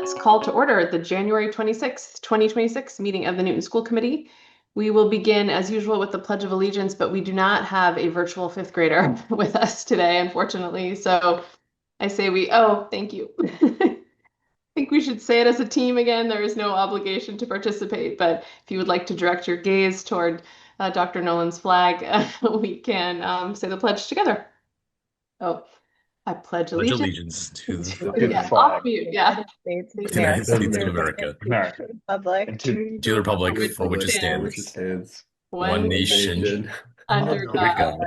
Let's call to order the January 26th, 2026 meeting of the Newton School Committee. We will begin as usual with the Pledge of Allegiance, but we do not have a virtual fifth grader with us today, unfortunately. So I say thank you. I think we should say it as a team again. There is no obligation to participate, but if you would like to direct your gaze toward Dr. Nolan's flag, we can say the pledge together. Oh, I pledge Pledge allegiance allegiance to the yeah, flag off mute, yeah. of the United States of America, Public. and to the republic for which it stands, one nation, under God,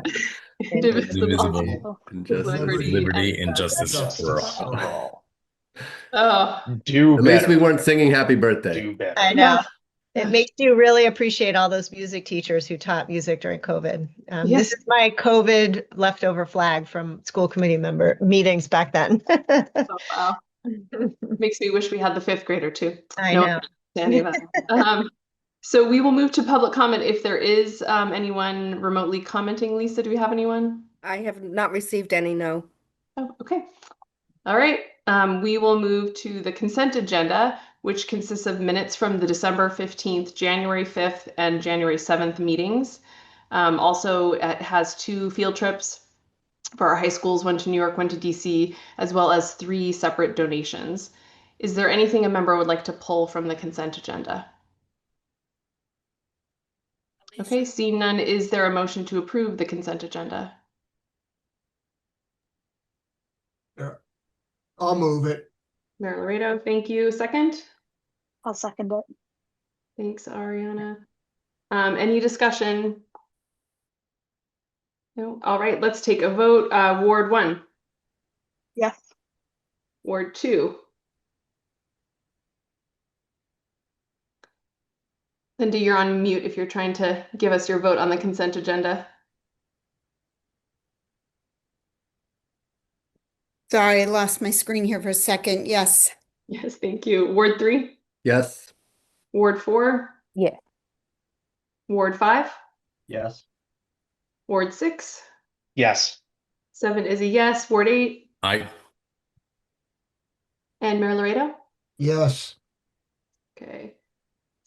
indivisible, with liberty liberty and justice for all. Oh, At least we weren't singing happy birthday. Do better. I know. It makes you really appreciate all those music teachers who taught music during COVID. Yes. This is my COVID leftover flag from school committee member meetings back then. Oh, wow. Makes me wish we had the fifth grader too. I know. So we will move to public comment if there is anyone remotely commenting. Lisa, do we have anyone? I have not received any, no. Oh, okay. All right. We will move to the consent agenda, which consists of minutes from the December 15th, January 5th, and January 7th meetings. Also, it has 2 field trips for our high schools, 1 to New York, 1 to DC, as well as 3 separate donations. Is there anything a member would like to pull from the consent agenda? Okay, seeing none, is there a motion to approve the consent agenda? I'll move it. Mayor Laredo, thank you. Second? I'll second it. Thanks, Ariana. Any discussion? No. All right, let's take a vote. Ward 1. Yes. Ward 2. Linda, you're on mute if you're trying to give us your vote on the consent agenda. Sorry, I lost my screen here for a second. Yes. Yes, thank you. Ward 3. Yes. Ward 4. Yes. Ward 5. Yes. Ward 6. Yes. 7 is a yes. Ward 8. Aye. And Mayor Laredo? Yes. Okay.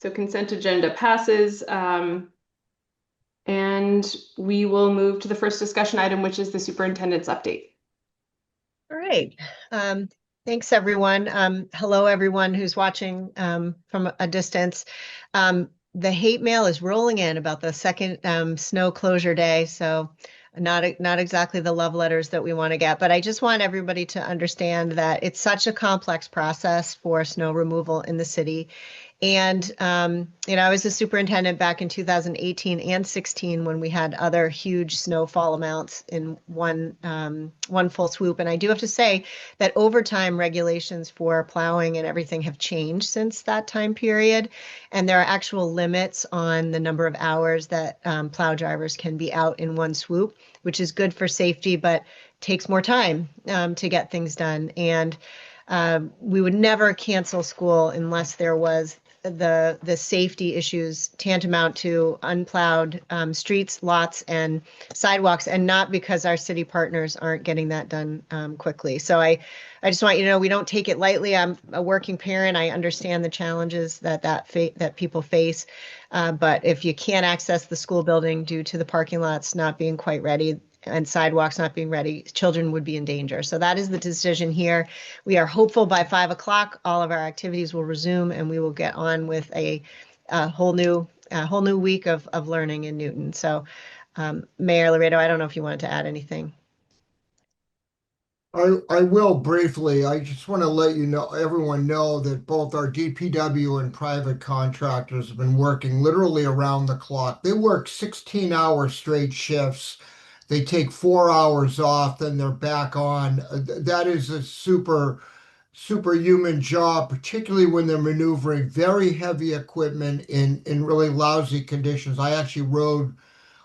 So consent agenda passes. And we will move to the first discussion item, which is the superintendent's update. All right. Thanks, everyone. Hello, everyone who's watching from a distance. The hate mail is rolling in about the second snow closure day, so not exactly the love letters that we want to get. But I just want everybody to understand that it's such a complex process for snow removal in the city. And, I was a superintendent back in 2018 and 16 when we had other huge snowfall amounts in one full swoop. And I do have to say that overtime regulations for plowing and everything have changed since that time period. And there are actual limits on the number of hours that plow drivers can be out in one swoop, which is good for safety, but takes more time to get things done. And we would never cancel school unless there was the safety issues tantamount to unplowed streets, lots, and sidewalks, and not because our city partners aren't getting that done quickly. So I just want you to know we don't take it lightly. I'm a working parent. I understand the challenges that people face, but if you can't access the school building due to the parking lots not being quite ready and sidewalks not being ready, children would be in danger. So that is the decision here. We are hopeful by 5 o'clock, all of our activities will resume and we will get on with a whole new week of learning in Newton. So Mayor Laredo, I don't know if you wanted to add anything. I will briefly. I just want to let everyone know that both our DPW and private contractors have been working literally around the clock. They work 16-hour straight shifts. They take 4 hours off, then they're back on. That is a superhuman job, particularly when they're maneuvering very heavy equipment in really lousy conditions. I actually rode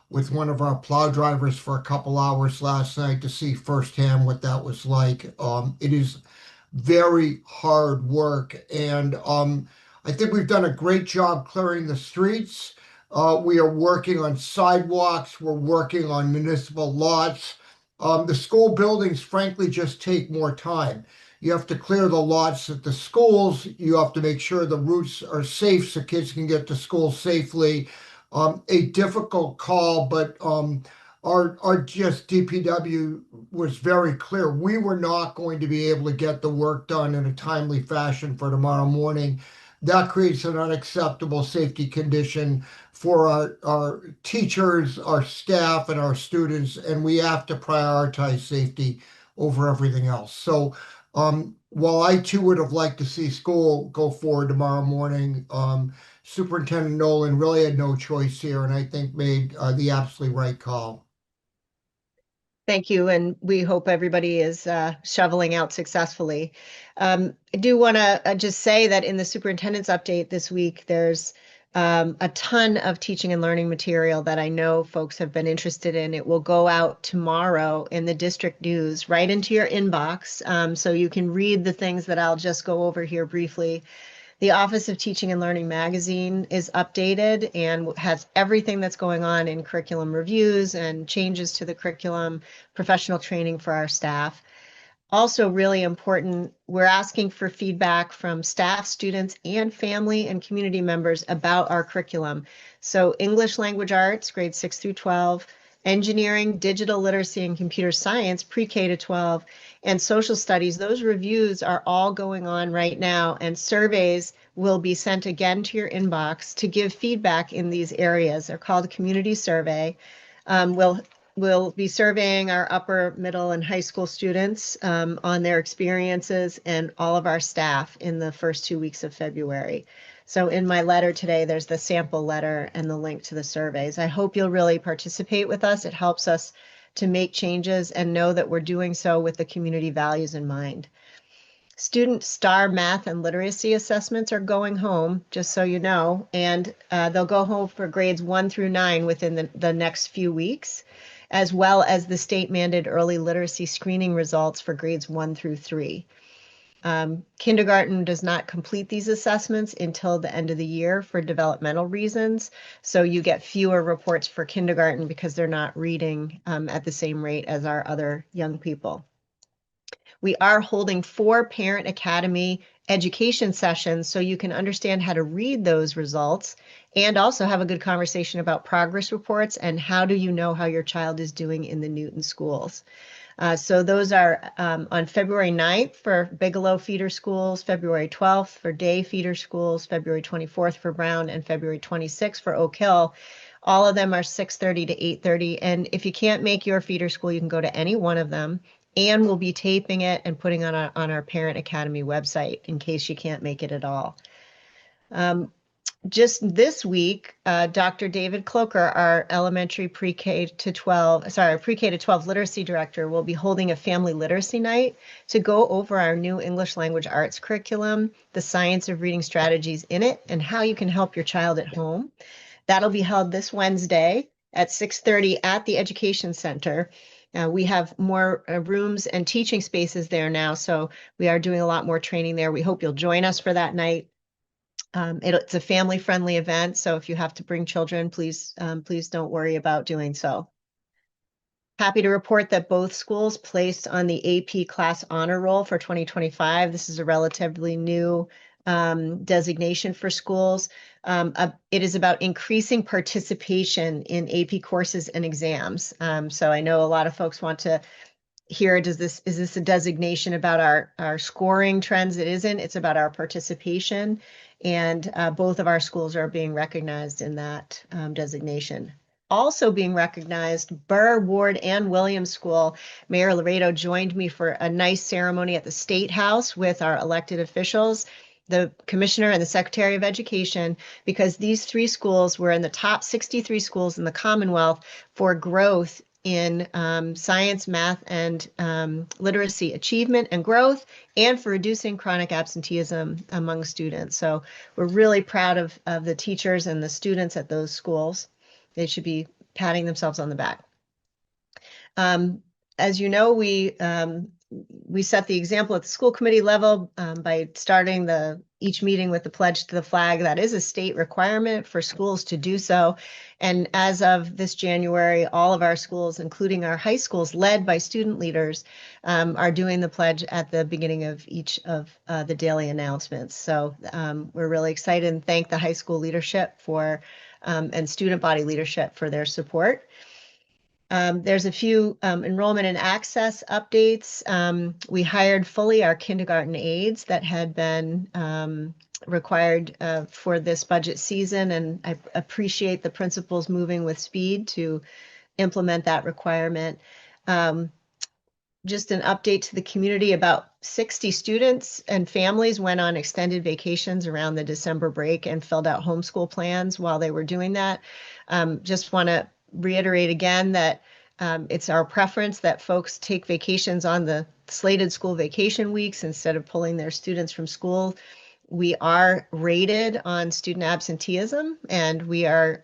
with one of our plow drivers for a couple hours last night to see firsthand what that was like. It is very hard work, and I think we've done a great job clearing the streets. We are working on sidewalks. We're working on municipal lots. The school buildings, frankly, just take more time. You have to clear the lots at the schools. You have to make sure the routes are safe so kids can get to school safely. A difficult call, but our just DPW was very clear. We were not going to be able to get the work done in a timely fashion for tomorrow morning. That creates an unacceptable safety condition for our teachers, our staff, and our students, and we have to prioritize safety over everything else. So while I too would have liked to see school go forward tomorrow morning, Superintendent Nolan really had no choice here, and I think made the absolutely right call. Thank you, and we hope everybody is shoveling out successfully. I do want to just say that in the superintendent's update this week, there's a ton of teaching and learning material that I know folks have been interested in. It will go out tomorrow in the district news right into your inbox, so you can read the things that I'll just go over here briefly. The Office of Teaching and Learning magazine is updated and has everything that's going on in curriculum reviews and changes to the curriculum, professional training for our staff. Also really important, we're asking for feedback from staff, students, and family and community members about our curriculum. So English Language Arts, grades 6 through 12, engineering, digital literacy, and computer science, pre-K to 12, and social studies. Those reviews are all going on right now, and surveys will be sent again to your inbox to give feedback in these areas. They're called a community survey. We'll be surveying our upper, middle, and high school students on their experiences and all of our staff in the first 2 weeks of February. So in my letter today, there's the sample letter and the link to the surveys. I hope you'll really participate with us. It helps us to make changes and know that we're doing so with the community values in mind. Student STAR math and literacy assessments are going home, just so you know, and they'll go home for grades 1 through 9 within the next few weeks, as well as the state mandated early literacy screening results for grades 1 through 3. Kindergarten does not complete these assessments until the end of the year for developmental reasons. So you get fewer reports for kindergarten because they're not reading at the same rate as our other young people. We are holding 4 Parent Academy education sessions so you can understand how to read those results and also have a good conversation about progress reports and how do you know how your child is doing in the Newton schools. So those are on February 9th for Bigelow feeder schools, February 12th for Day feeder schools, February 24th for Brown, and February 26th for Oak Hill. All of them are 6:30 to 8:30. And if you can't make your feeder school, you can go to any one of them. And we'll be taping it and putting on our Parent Academy website in case you can't make it at all. Just this week, Dr. David Cloker, our elementary pre-K to 12 literacy director, will be holding a family literacy night to go over our new English language arts curriculum, the science of reading strategies in it, and how you can help your child at home. That'll be held this Wednesday at 6:30 at the Education Center. We have more rooms and teaching spaces there now, so we are doing a lot more training there. We hope you'll join us for that night. It's a family-friendly event, so if you have to bring children, please don't worry about doing so. Happy to report that both schools placed on the AP Class Honor Roll for 2025. This is a relatively new designation for schools. It is about increasing participation in AP courses and exams. So I know a lot of folks want to hear, is this a designation about our scoring trends? It isn't. It's about our participation. And both of our schools are being recognized in that designation. Also being recognized, Burr, Ward, and Williams School. Mayor Laredo joined me for a nice ceremony at the State House with our elected officials, the commissioner and the secretary of education, because these 3 schools were in the top 63 schools in the Commonwealth for growth in science, math, and literacy achievement and growth, and for reducing chronic absenteeism among students. So we're really proud of the teachers and the students at those schools. They should be patting themselves on the back. As you know, we we set the example at the school committee level by starting each meeting with the pledge to the flag. That is a state requirement for schools to do so. And as of this January, all of our schools, including our high schools led by student leaders, are doing the pledge at the beginning of each of the daily announcements. So we're really excited and thank the high school leadership for and student body leadership for their support. There's a few enrollment and access updates. We hired fully our kindergarten aides that had been required for this budget season, and I appreciate the principals moving with speed to implement that requirement. Just an update to the community, about 60 students and families went on extended vacations around the December break and filled out homeschool plans while they were doing that. Just want to reiterate again that it's our preference that folks take vacations on the slated school vacation weeks instead of pulling their students from school. We are rated on student absenteeism, and we are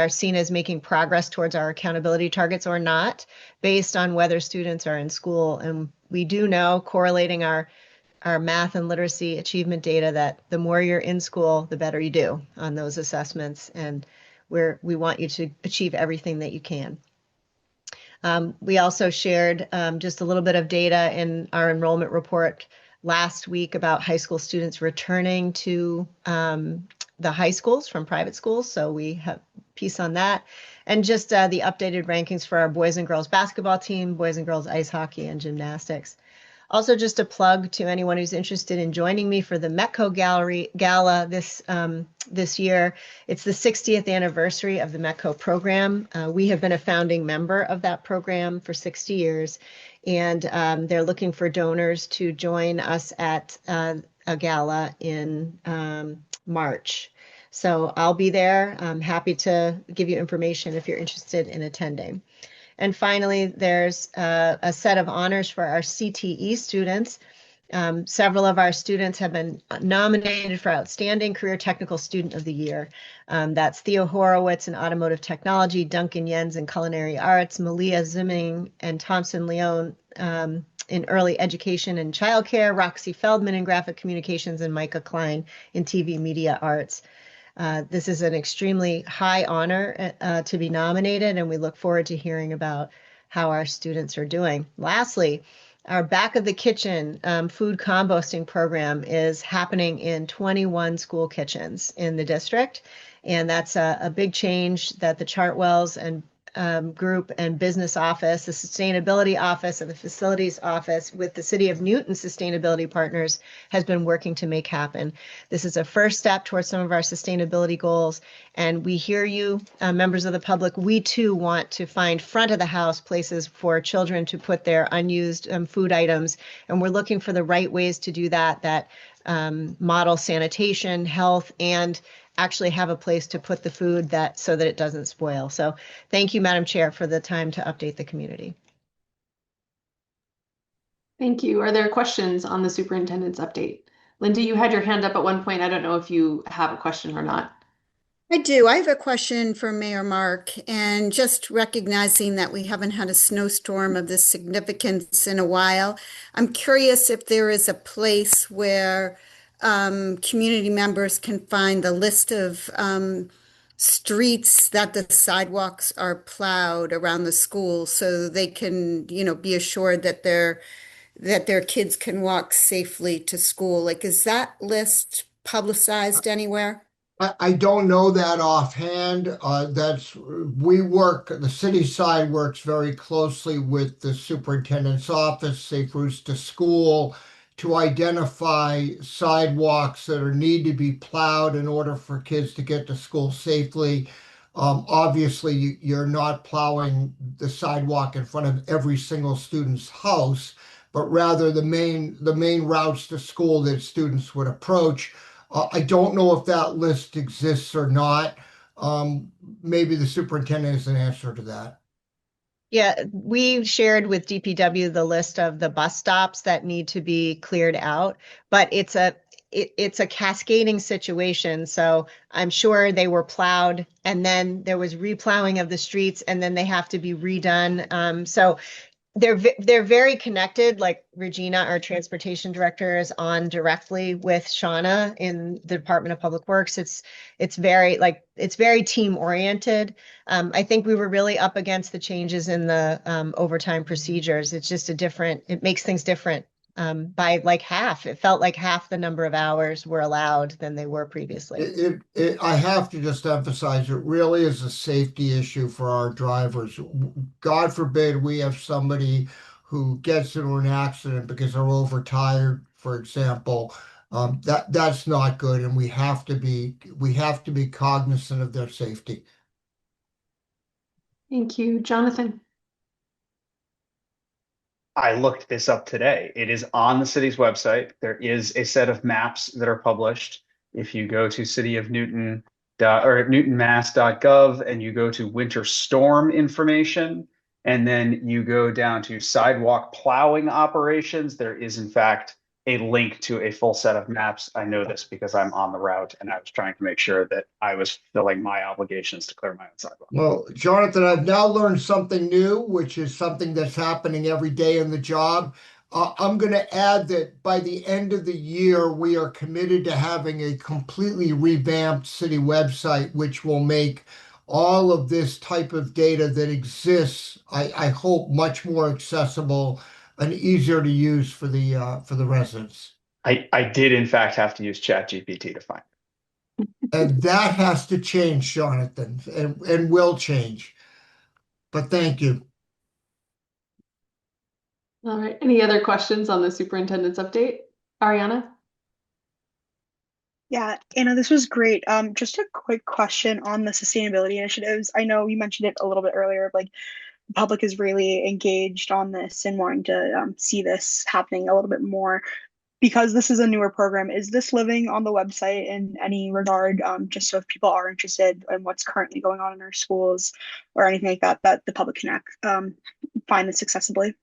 seen as making progress towards our accountability targets or not, based on whether students are in school. And we do know, correlating our math and literacy achievement data, that the more you're in school, the better you do on those assessments. And we want you to achieve everything that you can. We also shared just a little bit of data in our enrollment report last week about high school students returning to the high schools from private schools. So we have a piece on that. And just the updated rankings for our boys and girls basketball team, boys and girls ice hockey, and gymnastics. Also, just a plug to anyone who's interested in joining me for the Metco Gala this year. It's the 60th anniversary of the Metco program. We have been a founding member of that program for 60 years, and they're looking for donors to join us at a gala in March. So I'll be there. I'm happy to give you information if you're interested in attending. And finally, there's a set of honors for our CTE students. Several of our students have been nominated for Outstanding Career Technical Student of the Year. That's Theo Horowitz in Automotive Technology, Duncan Jens in Culinary Arts, Malia Zimming and Thompson Leone in Early Education and Childcare, Roxy Feldman in Graphic Communications, and Micah Klein in TV Media Arts. This is an extremely high honor to be nominated, and we look forward to hearing about how our students are doing. Lastly, our Back of the Kitchen food composting program is happening in 21 school kitchens in the district, and that's a big change that the Chartwells and group and business office, the sustainability office, and the facilities office with the City of Newton Sustainability Partners has been working to make happen. This is a first step towards some of our sustainability goals, and we hear you, members of the public. We too want to find front of the house places for children to put their unused food items, and we're looking for the right ways to do that model sanitation, health, and actually have a place to put the food so that it doesn't spoil. So thank you, Madam Chair, for the time to update the community. Thank you. Are there questions on the superintendent's update? Linda, you had your hand up at one point. I don't know if you have a question or not. I do. I have a question for Mayor Mark, and just recognizing that we haven't had a snowstorm of this significance in a while, I'm curious if there is a place where community members can find the list of streets that the sidewalks are plowed around the school, so they can, be assured that their kids can walk safely to school. Like, is that list publicized anywhere? I don't know that offhand. The city side works very closely with the superintendent's office, Safe Routes to School, to identify sidewalks that need to be plowed in order for kids to get to school safely. Obviously, you're not plowing the sidewalk in front of every single student's house, but rather the main routes to school that students would approach. I don't know if that list exists or not. Maybe the superintendent has an answer to that. Yeah, we shared with DPW the list of the bus stops that need to be cleared out, but it's a cascading situation. So I'm sure they were plowed, and then there was replowing of the streets, and then they have to be redone. So they're very connected. Like Regina, our transportation director, is on directly with Shauna in the Department of Public Works. It's very team oriented. I think we were really up against the changes in the overtime procedures. It's just it makes things different by like half. It felt like half the number of hours were allowed than they were previously. I have to just emphasize, it really is a safety issue for our drivers. God forbid we have somebody who gets into an accident because they're overtired, for example. That's not good, and we have to be cognizant of their safety. Thank you, Jonathan. I looked this up today. It is on the city's website. There is a set of maps that are published. If you go to newtonmass.gov and you go to winter storm information, and then you go down to sidewalk plowing operations, there is in fact a link to a full set of maps. I know this because I'm on the route and I was trying to make sure that I was filling my obligations to clear my own sidewalk. Well, Jonathan, I've now learned something new, which is something that's happening every day in the job. I'm going to add that by the end of the year, we are committed to having a completely revamped city website, which will make all of this type of data that exists, I hope, much more accessible and easier to use for the residents. I did in fact have to use ChatGPT to find it. And that has to change, Jonathan, and will change. But thank you. All right. Any other questions on the superintendent's update? Ariana? Yeah, Anna, this was great. Just a quick question on the sustainability initiatives. I know you mentioned it a little bit earlier, like the public is really engaged on this and wanting to see this happening a little bit more. Because this is a newer program, is this living on the website in any regard, just so if people are interested in what's currently going on in our schools or anything like that, that the public can find this accessibly?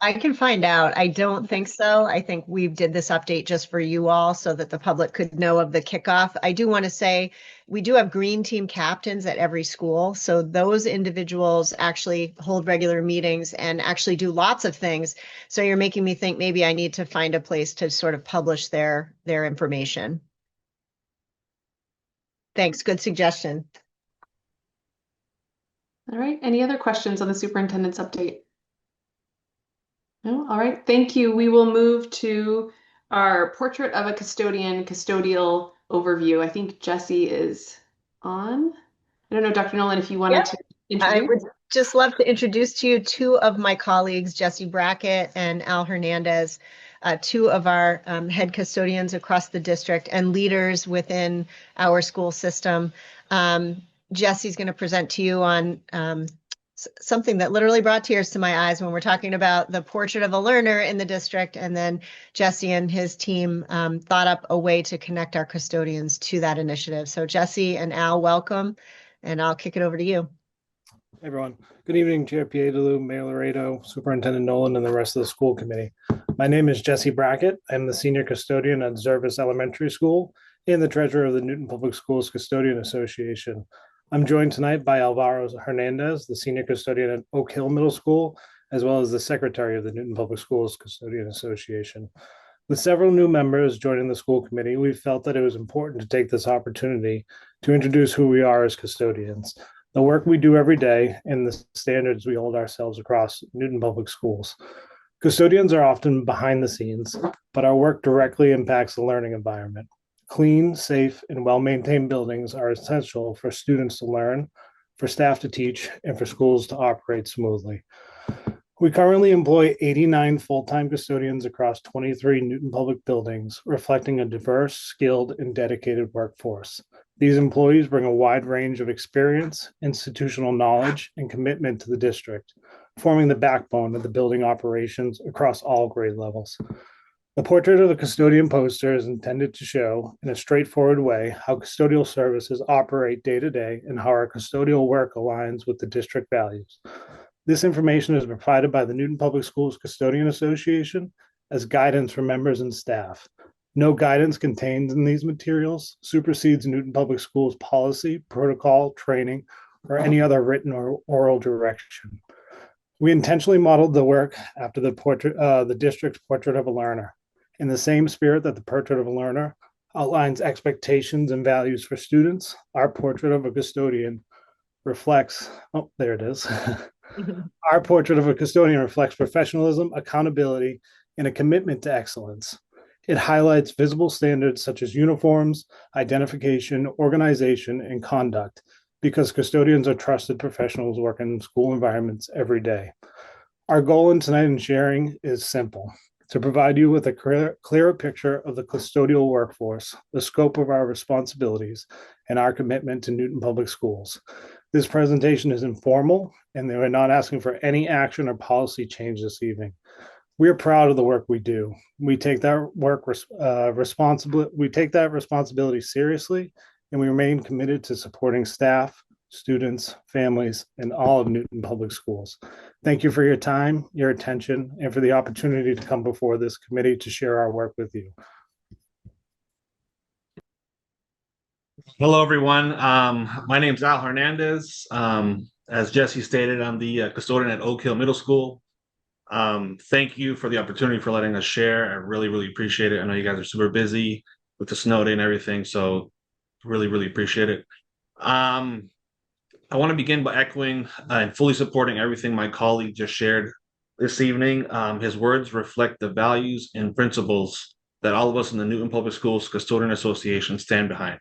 I can find out. I don't think so. I think we did this update just for you all so that the public could know of the kickoff. I do want to say we do have green team captains at every school. So those individuals actually hold regular meetings and actually do lots of things. So you're making me think maybe I need to find a place to sort of publish their information. Thanks. Good suggestion. All right. Any other questions on the superintendent's update? No? All right. Thank you. We will move to our portrait of a custodian custodial overview. I think Jesse is on. I don't know, Dr. Nolan, if you wanted to introduce. I would just love to introduce to you two of my colleagues, Jesse Brackett and Al Hernandez, two of our head custodians across the district and leaders within our school system. Jesse's going to present to you on something that literally brought tears to my eyes when we're talking about the portrait of a learner in the district. And then Jesse and his team thought up a way to connect our custodians to that initiative. So Jesse and Al, welcome, and I'll kick it over to you. Hey everyone. Good evening, Chair Piedelu, Mayor Laredo, Superintendent Nolan, and the rest of the school committee. My name is Jesse Brackett. I'm the senior custodian at Zervis Elementary School and the treasurer of the Newton Public Schools Custodian Association. I'm joined tonight by Alvaro Hernandez, the senior custodian at Oak Hill Middle School, as well as the secretary of the Newton Public Schools Custodian Association. With several new members joining the school committee, we felt that it was important to take this opportunity to introduce who we are as custodians, the work we do every day, and the standards we hold ourselves across Newton Public Schools. Custodians are often behind the scenes, but our work directly impacts the learning environment. Clean, safe, and well-maintained buildings are essential for students to learn, for staff to teach, and for schools to operate smoothly. We currently employ 89 full-time custodians across 23 Newton Public buildings, reflecting a diverse, skilled, and dedicated workforce. These employees bring a wide range of experience, institutional knowledge, and commitment to the district, forming the backbone of the building operations across all grade levels. The portrait of the custodian poster is intended to show, in a straightforward way, how custodial services operate day to day and how our custodial work aligns with the district values. This information is provided by the Newton Public Schools Custodian Association as guidance for members and staff. No guidance contained in these materials supersedes Newton Public Schools policy, protocol, training, or any other written or oral direction. We intentionally modeled the work after the district's Portrait of a Learner. In the same spirit that the Portrait of a Learner outlines expectations and values for students, our Portrait of a Custodian reflects, oh, there it is. Our Portrait of a Custodian reflects professionalism, accountability, and a commitment to excellence. It highlights visible standards such as uniforms, identification, organization, and conduct, because custodians are trusted professionals working in school environments every day. Our goal in tonight in sharing is simple: to provide you with a clearer picture of the custodial workforce, the scope of our responsibilities, and our commitment to Newton Public Schools. This presentation is informal, and we're not asking for any action or policy change this evening. We are proud of the work we do. We take that responsibility seriously, and we remain committed to supporting staff, students, families, and all of Newton Public Schools. Thank you for your time, your attention, and for the opportunity to come before this committee to share our work with you. Hello, everyone. My name is Al Hernandez. As Jesse stated, I'm the custodian at Oak Hill Middle School. Thank you for the opportunity for letting us share. I really, really appreciate it. I know you guys are super busy with the snow day and everything, so really, really appreciate it. I want to begin by echoing and fully supporting everything my colleague just shared this evening. His words reflect the values and principles that all of us in the Newton Public Schools Custodian Association stand behind: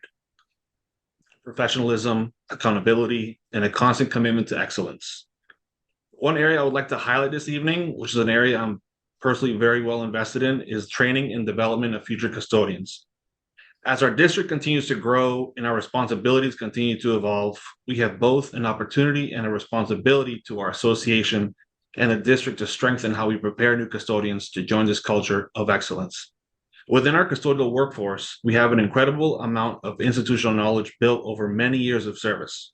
professionalism, accountability, and a constant commitment to excellence. One area I would like to highlight this evening, which is an area I'm personally very well invested in, is training and development of future custodians. As our district continues to grow and our responsibilities continue to evolve, we have both an opportunity and a responsibility to our association and the district to strengthen how we prepare new custodians to join this culture of excellence. Within our custodial workforce, we have an incredible amount of institutional knowledge built over many years of service.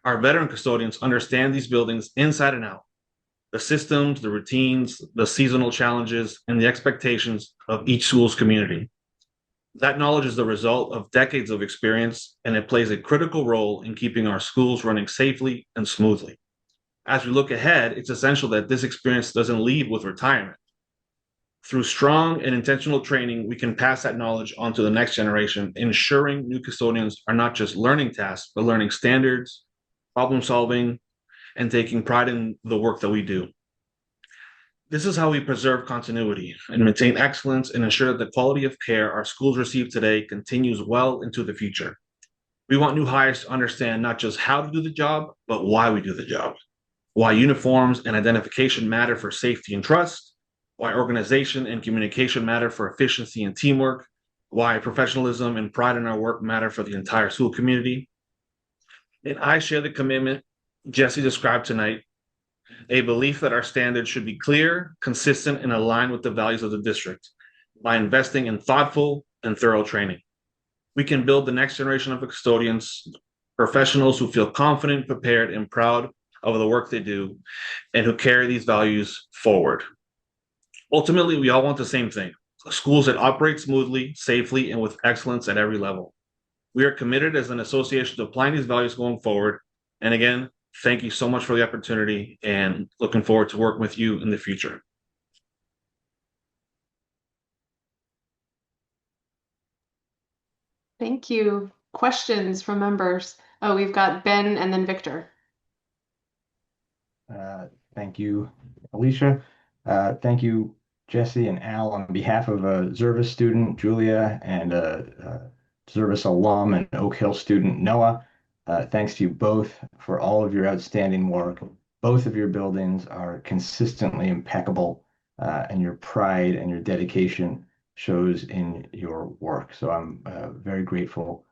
Our veteran custodians understand these buildings inside and out: the systems, the routines, the seasonal challenges, and the expectations of each school's community. That knowledge is the result of decades of experience, and it plays a critical role in keeping our schools running safely and smoothly. As we look ahead, it's essential that this experience doesn't leave with retirement. Through strong and intentional training, we can pass that knowledge on to the next generation, ensuring new custodians are not just learning tasks, but learning standards, problem solving, and taking pride in the work that we do. This is how we preserve continuity and maintain excellence and ensure that the quality of care our schools receive today continues well into the future. We want new hires to understand not just how to do the job, but why we do the job. Why uniforms and identification matter for safety and trust, why organization and communication matter for efficiency and teamwork, why professionalism and pride in our work matter for the entire school community. And I share the commitment Jesse described tonight, a belief that our standards should be clear, consistent, and aligned with the values of the district. By investing in thoughtful and thorough training, we can build the next generation of custodians, professionals who feel confident, prepared, and proud of the work they do, and who carry these values forward. Ultimately, we all want the same thing: schools that operate smoothly, safely, and with excellence at every level. We are committed as an association to applying these values going forward. And again, thank you so much for the opportunity, and looking forward to working with you in the future. Thank you. Questions from members? Oh, we've got Ben and then Victor. Thank you, Alicia. Thank you, Jesse and Al. On behalf of a Zervis student, Julia, and a Zervis alum and Oak Hill student, Noah, thanks to you both for all of your outstanding work. Both of your buildings are consistently impeccable, and your pride and your dedication shows in your work. So I'm very grateful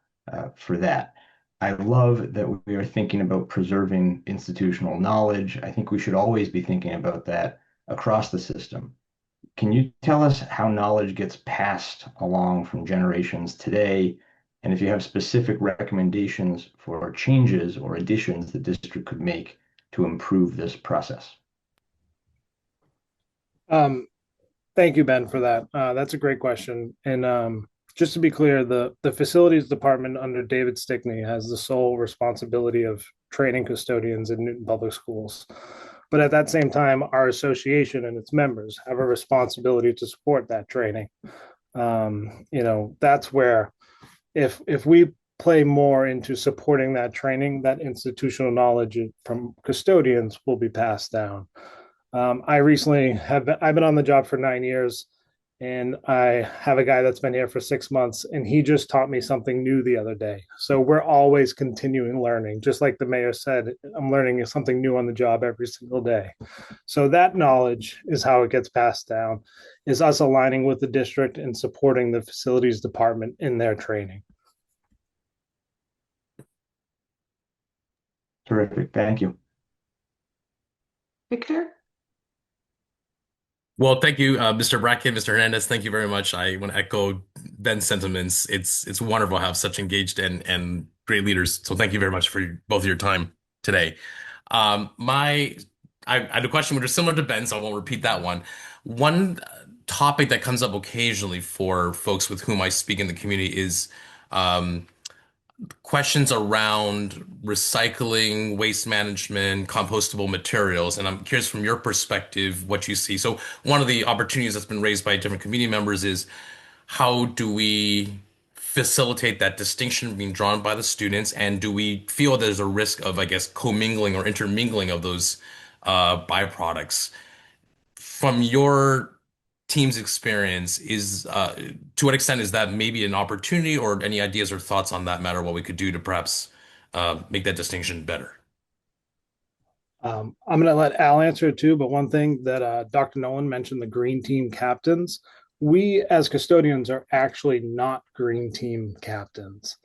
for that. I love that we are thinking about preserving institutional knowledge. I think we should always be thinking about that across the system. Can you tell us how knowledge gets passed along from generations today? And if you have specific recommendations for changes or additions the district could make to improve this process? Thank you, Ben, for that. That's a great question. And just to be clear, the facilities department under David Stickney has the sole responsibility of training custodians in Newton Public Schools. But at that same time, our association and its members have a responsibility to support that training. That's where if we play more into supporting that training, that institutional knowledge from custodians will be passed down. I recently I've been on the job for 9 years, and I have a guy that's been here for 6 months, and he just taught me something new the other day. So we're always continuing learning. Just like the mayor said, I'm learning something new on the job every single day. So that knowledge is how it gets passed down, is us aligning with the district and supporting the facilities department in their training. Terrific. Thank you. Victor? Well, thank you, Mr. Brackett, Mr. Hernandez. Thank you very much. I want to echo Ben's sentiments. It's wonderful to have such engaged and great leaders. So thank you very much for both of your time today. I had a question which is similar to Ben, so I won't repeat that one. One topic that comes up occasionally for folks with whom I speak in the community is questions around recycling, waste management, compostable materials. And I'm curious from your perspective what you see. So one of the opportunities that's been raised by different community members is how do we facilitate that distinction being drawn by the students? And do we feel there's a risk of, I guess, commingling or intermingling of those byproducts? From your team's experience, is to what extent is that maybe an opportunity, or any ideas or thoughts on that matter, what we could do to perhaps make that distinction better? I'm going to let Al answer it too, but one thing that Dr. Nolan mentioned, the green team captains, we as custodians are actually not green team captains.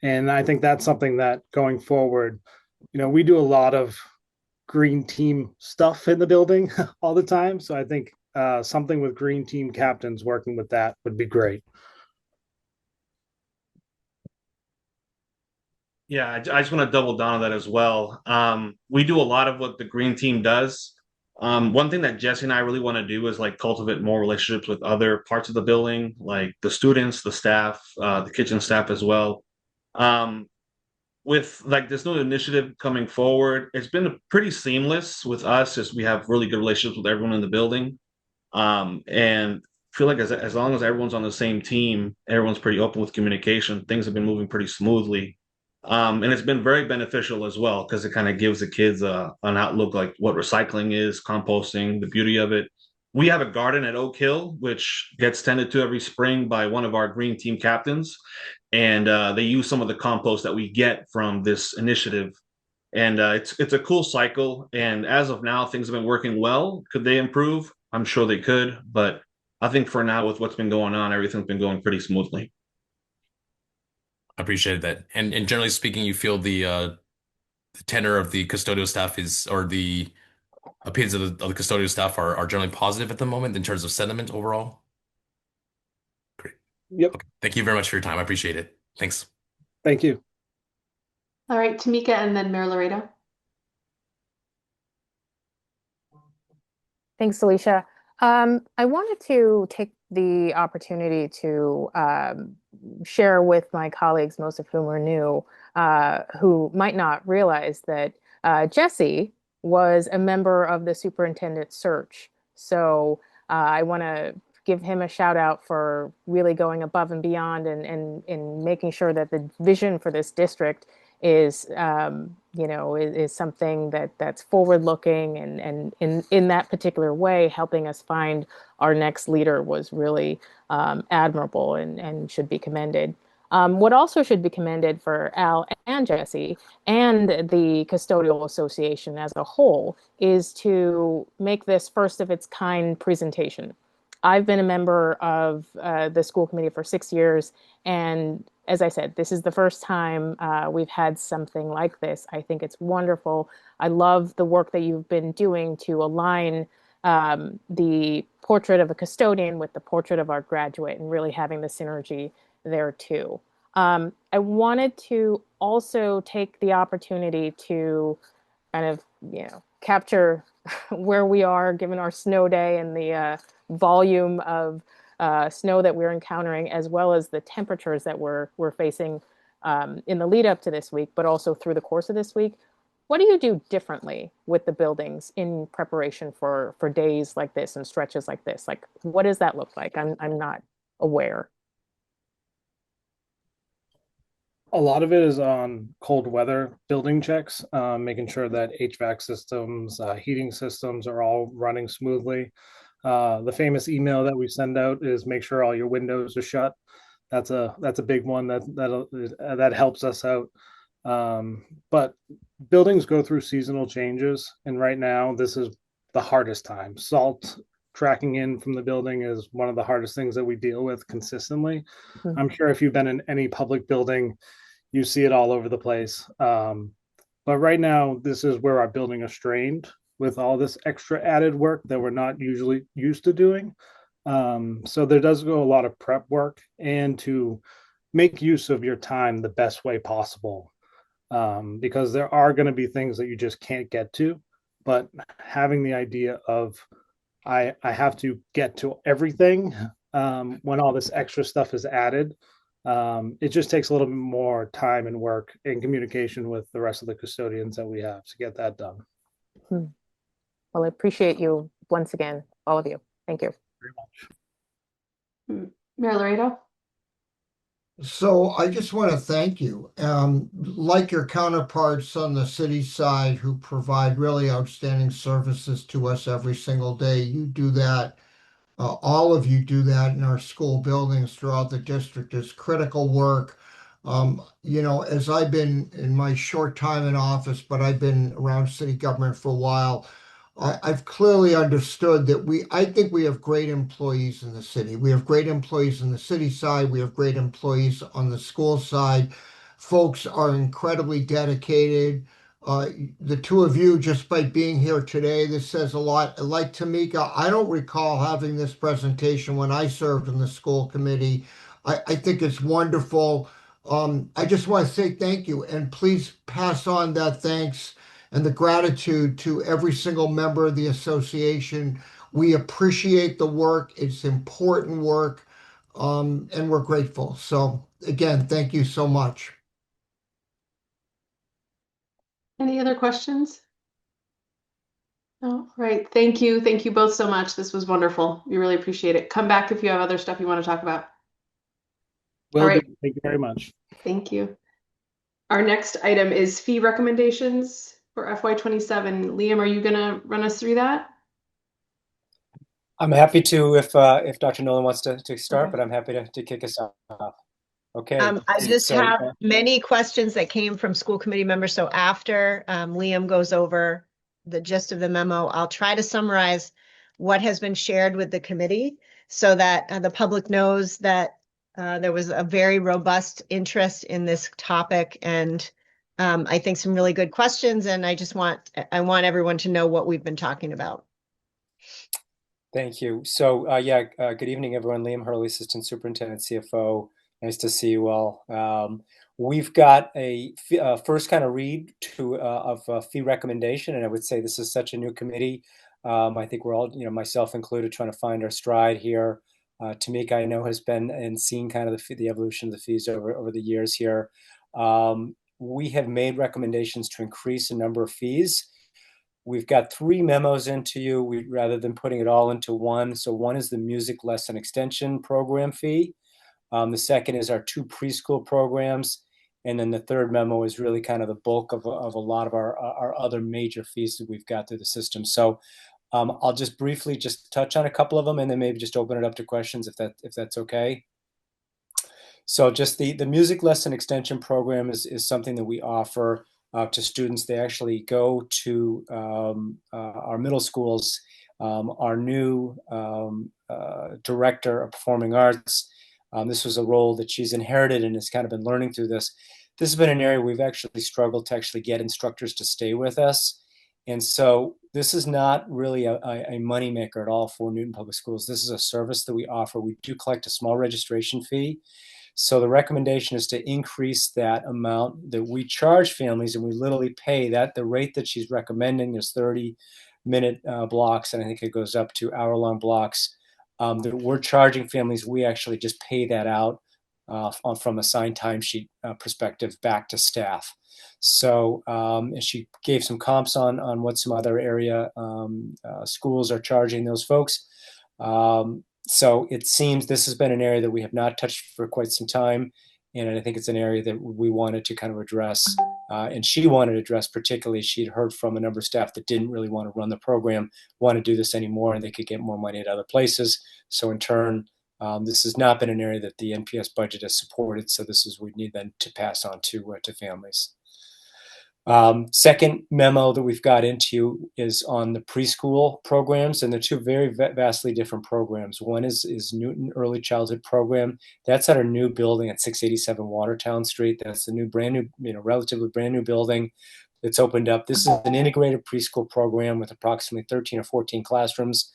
And I think that's something that going forward, we do a lot of green team stuff in the building all the time. So I think something with green team captains working with that would be great. Yeah, I just want to double down on that as well. We do a lot of what the green team does. One thing that Jesse and I really want to do is like cultivate more relationships with other parts of the building, like the students, the staff, the kitchen staff as well. With like this new initiative coming forward, it's been pretty seamless with us as we have really good relationships with everyone in the building. And feel like as long as everyone's on the same team, everyone's pretty open with communication, things have been moving pretty smoothly. And it's been very beneficial as well, because it kind of gives the kids an outlook like what recycling is, composting, the beauty of it. We have a garden at Oak Hill, which gets tended to every spring by one of our green team captains. And they use some of the compost that we get from this initiative. And it's a cool cycle. And as of now, things have been working well. Could they improve? I'm sure they could, but I think for now, with what's been going on, everything's been going pretty smoothly. I appreciate that. And generally speaking, you feel the tenor of the custodial staff is, or the opinions of the custodial staff are generally positive at the moment in terms of sentiment overall? Great. Yep. Okay. Thank you very much for your time. I appreciate it. Thanks. Thank you. All right, Tamika and then Mayor Laredo. Thanks, Alicia. I wanted to take the opportunity to share with my colleagues, most of whom are new, who might not realize that Jesse was a member of the superintendent search. So I want to give him a shout out for really going above and beyond and making sure that the vision for this district is is something that's forward looking, and in that particular way, helping us find our next leader was really admirable and should be commended. What also should be commended for Al and Jesse and the Custodial Association as a whole is to make this first of its kind presentation. I've been a member of the school committee for 6 years, and as I said, this is the first time we've had something like this. I think it's wonderful. I love the work that you've been doing to align the portrait of a custodian with the portrait of our graduate, and really having the synergy there too. I wanted to also take the opportunity to kind of, capture where we are given our snow day and the volume of snow that we're encountering, as well as the temperatures that we're facing in the lead up to this week, but also through the course of this week. what do you do differently with the buildings in preparation for days like this and stretches like this? Like, what does that look like? I'm not aware. A lot of it is on cold weather building checks, making sure that HVAC systems, heating systems are all running smoothly. The famous email that we send out is make sure all your windows are shut. That's a big one that helps us out. But buildings go through seasonal changes, and right now this is the hardest time. Salt tracking in from the building is one of the hardest things that we deal with consistently. Mhm. I'm sure if you've been in any public building, you see it all over the place. But right now, this is where our building is strained with all this extra added work that we're not usually used to doing. So there does go a lot of prep work and to make use of your time the best way possible. Because there are going to be things that you just can't get to, but having the idea of I have to get to everything when all this extra stuff is added, it just takes a little bit more time and work and communication with the rest of the custodians that we have to get that done. Well, I appreciate you once again, all of you. Thank you. Very much. Mayor Laredo? So I just want to thank you. Like your counterparts on the city side who provide really outstanding services to us every single day, you do that. All of you do that in our school buildings throughout the district is critical work. As I've been in my short time in office, but I've been around city government for a while, I've clearly understood that I think we have great employees in the city. We have great employees on the city side. We have great employees on the school side. Folks are incredibly dedicated. The two of you, just by being here today, this says a lot. Like Tamika, I don't recall having this presentation when I served in the school committee. I think it's wonderful. I just want to say thank you, and please pass on that thanks and the gratitude to every single member of the association. We appreciate the work. It's important work, and we're grateful. So again, thank you so much. Any other questions? No, right. Thank you. Thank you both so much. This was wonderful. We really appreciate it. Come back if you have other stuff you want to talk about. Will All right. do. Thank you very much. Thank you. Our next item is fee recommendations for FY27. Liam, are you going to run us through that? I'm happy to if Dr. Nolan wants to start, Okay. but I'm happy to kick us off. Okay. I just So, have many questions that came from school committee members. So after Liam goes over the gist of the memo, I'll try to summarize what has been shared with the committee so that the public knows that there was a very robust interest in this topic, and I think some really good questions. And I want everyone to know what we've been talking about. Thank you. So good evening, everyone. Liam Hurley, Assistant Superintendent, CFO. Nice to see you all. We've got a first kind of read of a fee recommendation, and I would say this is such a new committee. I think we're all, myself included, trying to find our stride here. Tamika, I know, has been and seen kind of the evolution of the fees over the years here. We have made recommendations to increase the number of fees. We've got 3 memos into you rather than putting it all into one. So one is the music lesson extension program fee. The second is our 2 preschool programs. And then the third memo is really kind of the bulk of a lot of our other major fees that we've got through the system. So I'll just briefly touch on a couple of them and then maybe just open it up to questions if that's okay. So just the music lesson extension program is something that we offer to students. They actually go to our middle schools. Our new director of performing arts, this was a role that she's inherited and has kind of been learning through this. This has been an area we've actually struggled to actually get instructors to stay with us. And so this is not really a moneymaker at all for Newton Public Schools. This is a service that we offer. We do collect a small registration fee. So the recommendation is to increase that amount that we charge families, and we literally pay that. The rate that she's recommending is 30-minute blocks, and I think it goes up to hour-long blocks that we're charging families. We actually just pay that out from a signed timesheet perspective back to staff. So and she gave some comps on what some other area schools are charging those folks. So it seems this has been an area that we have not touched for quite some time. And I think it's an area that we wanted to kind of address. And she wanted to address particularly, she'd heard from a number of staff that didn't really want to run the program, want to do this anymore, and they could get more money at other places. So in turn, this has not been an area that the NPS budget has supported. So this is, we need then to pass on to families. Second memo that we've got into is on the preschool programs, and they're two very vastly different programs. One is Newton Early Childhood Program. That's at our new building at 687 Watertown Street. That's the new, brand new, relatively brand new building that's opened up. This is an integrated preschool program with approximately 13 or 14 classrooms.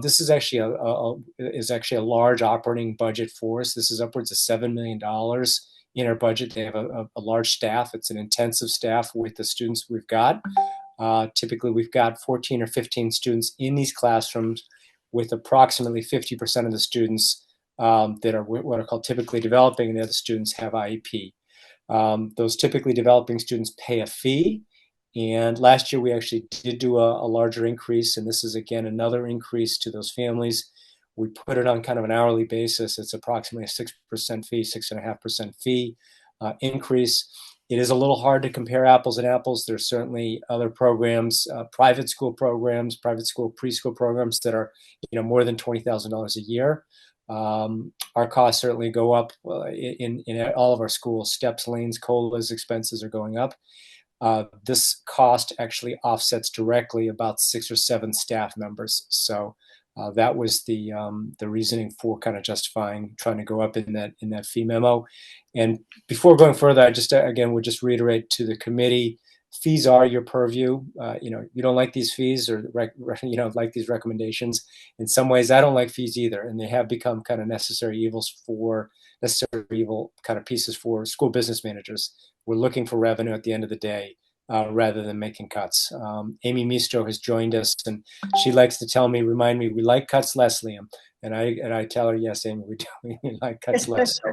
This is actually a large operating budget for us. This is upwards of $7 million. In our budget. They have a large staff. It's an intensive staff with the students we've got. Typically, we've got 14 or 15 students in these classrooms, with approximately 50% of the students that are what are called typically developing, and the other students have IEP. Those typically developing students pay a fee. And last year, we actually did do a larger increase. And this is, again, another increase to those families. We put it on kind of an hourly basis. It's approximately a 6% fee, 6.5% fee increase. It is a little hard to compare apples and apples. There's certainly other programs, private school programs, private school preschool programs that are, more than $20,000 a year. Our costs certainly go up in all of our schools. Steps, lanes, COLAs, expenses are going up. This cost actually offsets directly about 6 or 7 staff members. So that was the reasoning for kind of justifying trying to go up in that fee memo. And before going further, I just again would just reiterate to the committee, fees are your purview. You don't like these fees or like these recommendations. In some ways, I don't like fees either, and they have become kind of necessary evil kind of pieces for school business managers. We're looking for revenue at the end of the day. Rather than making cuts. Amy Mistro has joined us, and she likes to remind me, we like cuts less, Liam. And I tell her, yes, Amy, we do. We like cuts less. So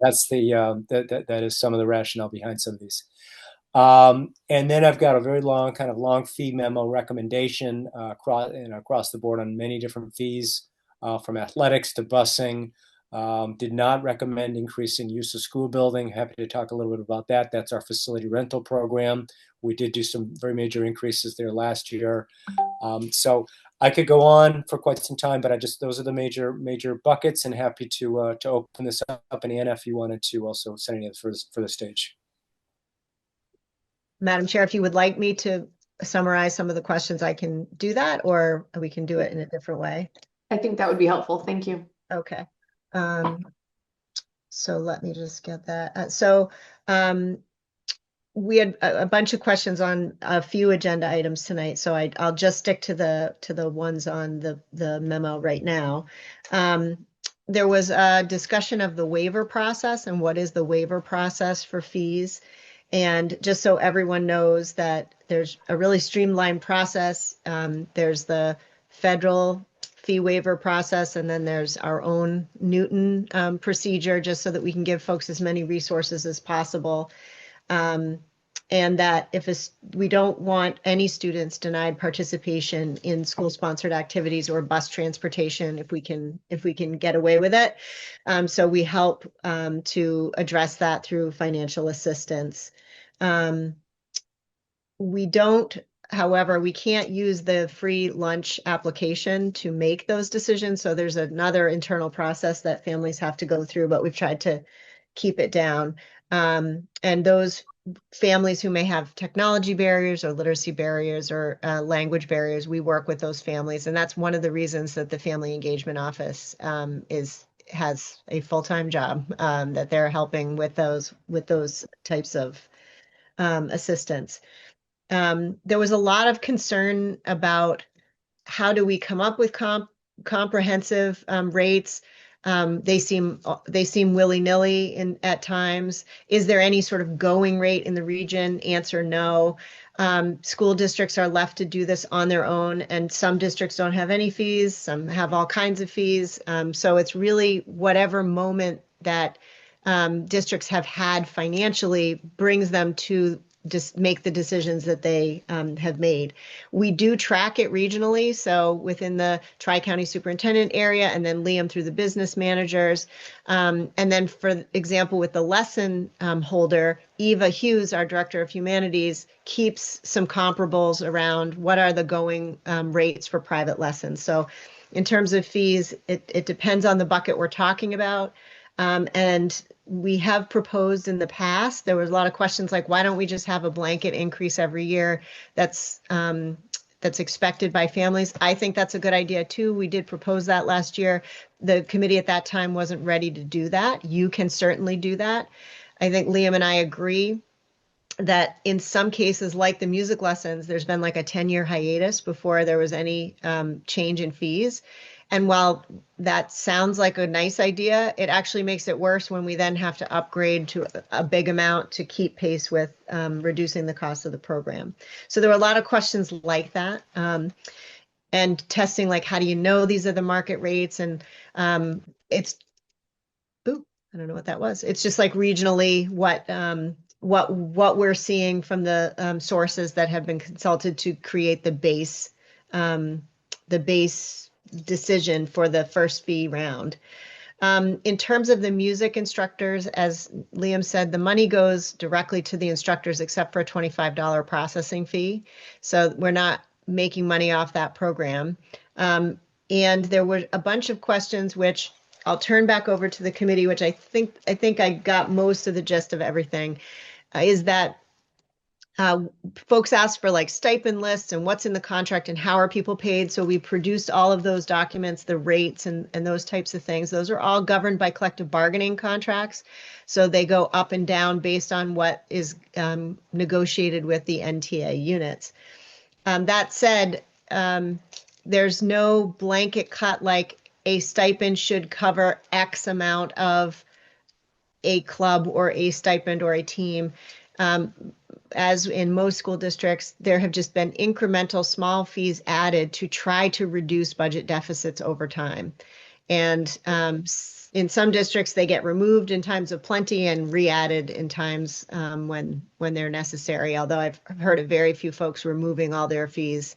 that's that is some of the rationale behind some of these. And then I've got a very long fee memo recommendation across the board on many different fees, from athletics to busing. Did not recommend increasing use of school building. Happy to talk a little bit about that. That's our facility rental program. We did do some very major increases there last year. So I could go on for quite some time, but those are the major buckets, and happy to open this up. And Anna, if you wanted to also send any for the stage. Madam Chair, if you would like me to summarize some of the questions, I can do that, or we can do it in a different way. I think that would be helpful. Thank you. Okay. So let me just get that. We had a bunch of questions on a few agenda items tonight, so I'll just stick to the ones on the memo right now. There was a discussion of the waiver process and what is the waiver process for fees. And just so everyone knows that there's a really streamlined process. There's the federal fee waiver process, and then there's our own Newton procedure, just so that we can give folks as many resources as possible. And that we don't want any students denied participation in school-sponsored activities or bus transportation if we can get away with it. So we help to address that through financial assistance. However, we can't use the free lunch application to make those decisions. So there's another internal process that families have to go through, but we've tried to keep it down. And those families who may have technology barriers or literacy barriers or language barriers, we work with those families. And that's one of the reasons that the Family Engagement Office has a full-time job, that they're helping with those types of assistance. There was a lot of concern about how do we come up with comprehensive rates. They seem willy-nilly at times. Is there any sort of going rate in the region? Answer, no. School districts are left to do this on their own, and some districts don't have any fees, some have all kinds of fees. So it's really whatever moment that districts have had financially brings them to just make the decisions that they have made. We do track it regionally, so within the Tri-County Superintendent area, and then Liam through the business managers. And then, for example, with the lesson holder, Eva Hughes, our Director of Humanities, keeps some comparables around what are the going rates for private lessons. So in terms of fees, it depends on the bucket we're talking about. And we have proposed in the past, there was a lot of questions like, why don't we just have a blanket increase every year that's expected by families? I think that's a good idea too. We did propose that last year. The committee at that time wasn't ready to do that. You can certainly do that. I think Liam and I agree that in some cases, like the music lessons, there's been like a 10-year hiatus before there was any change in fees. And while that sounds like a nice idea, it actually makes it worse when we then have to upgrade to a big amount to keep pace with reducing the cost of the program. So there were a lot of questions like that. And testing, like, how do you know these are the market rates? And it's, ooh, I don't know what that was. It's just like regionally what we're seeing from the sources that have been consulted to create the base decision for the first fee round. In terms of the music instructors, as Liam said, the money goes directly to the instructors except for a $25 processing fee. So we're not making money off that program. And there were a bunch of questions which I'll turn back over to the committee, which I think I got most of the gist of everything, is that folks asked for like stipend lists and what's in the contract and how are people paid. So we produced all of those documents, the rates and those types of things. Those are all governed by collective bargaining contracts. So they go up and down based on what is negotiated with the NTA units. That said, there's no blanket cut like a stipend should cover X amount of a club or a stipend or a team. As in most school districts, there have just been incremental small fees added to try to reduce budget deficits over time. And in some districts, they get removed in times of plenty and re-added in times when they're necessary, although I've heard of very few folks removing all their fees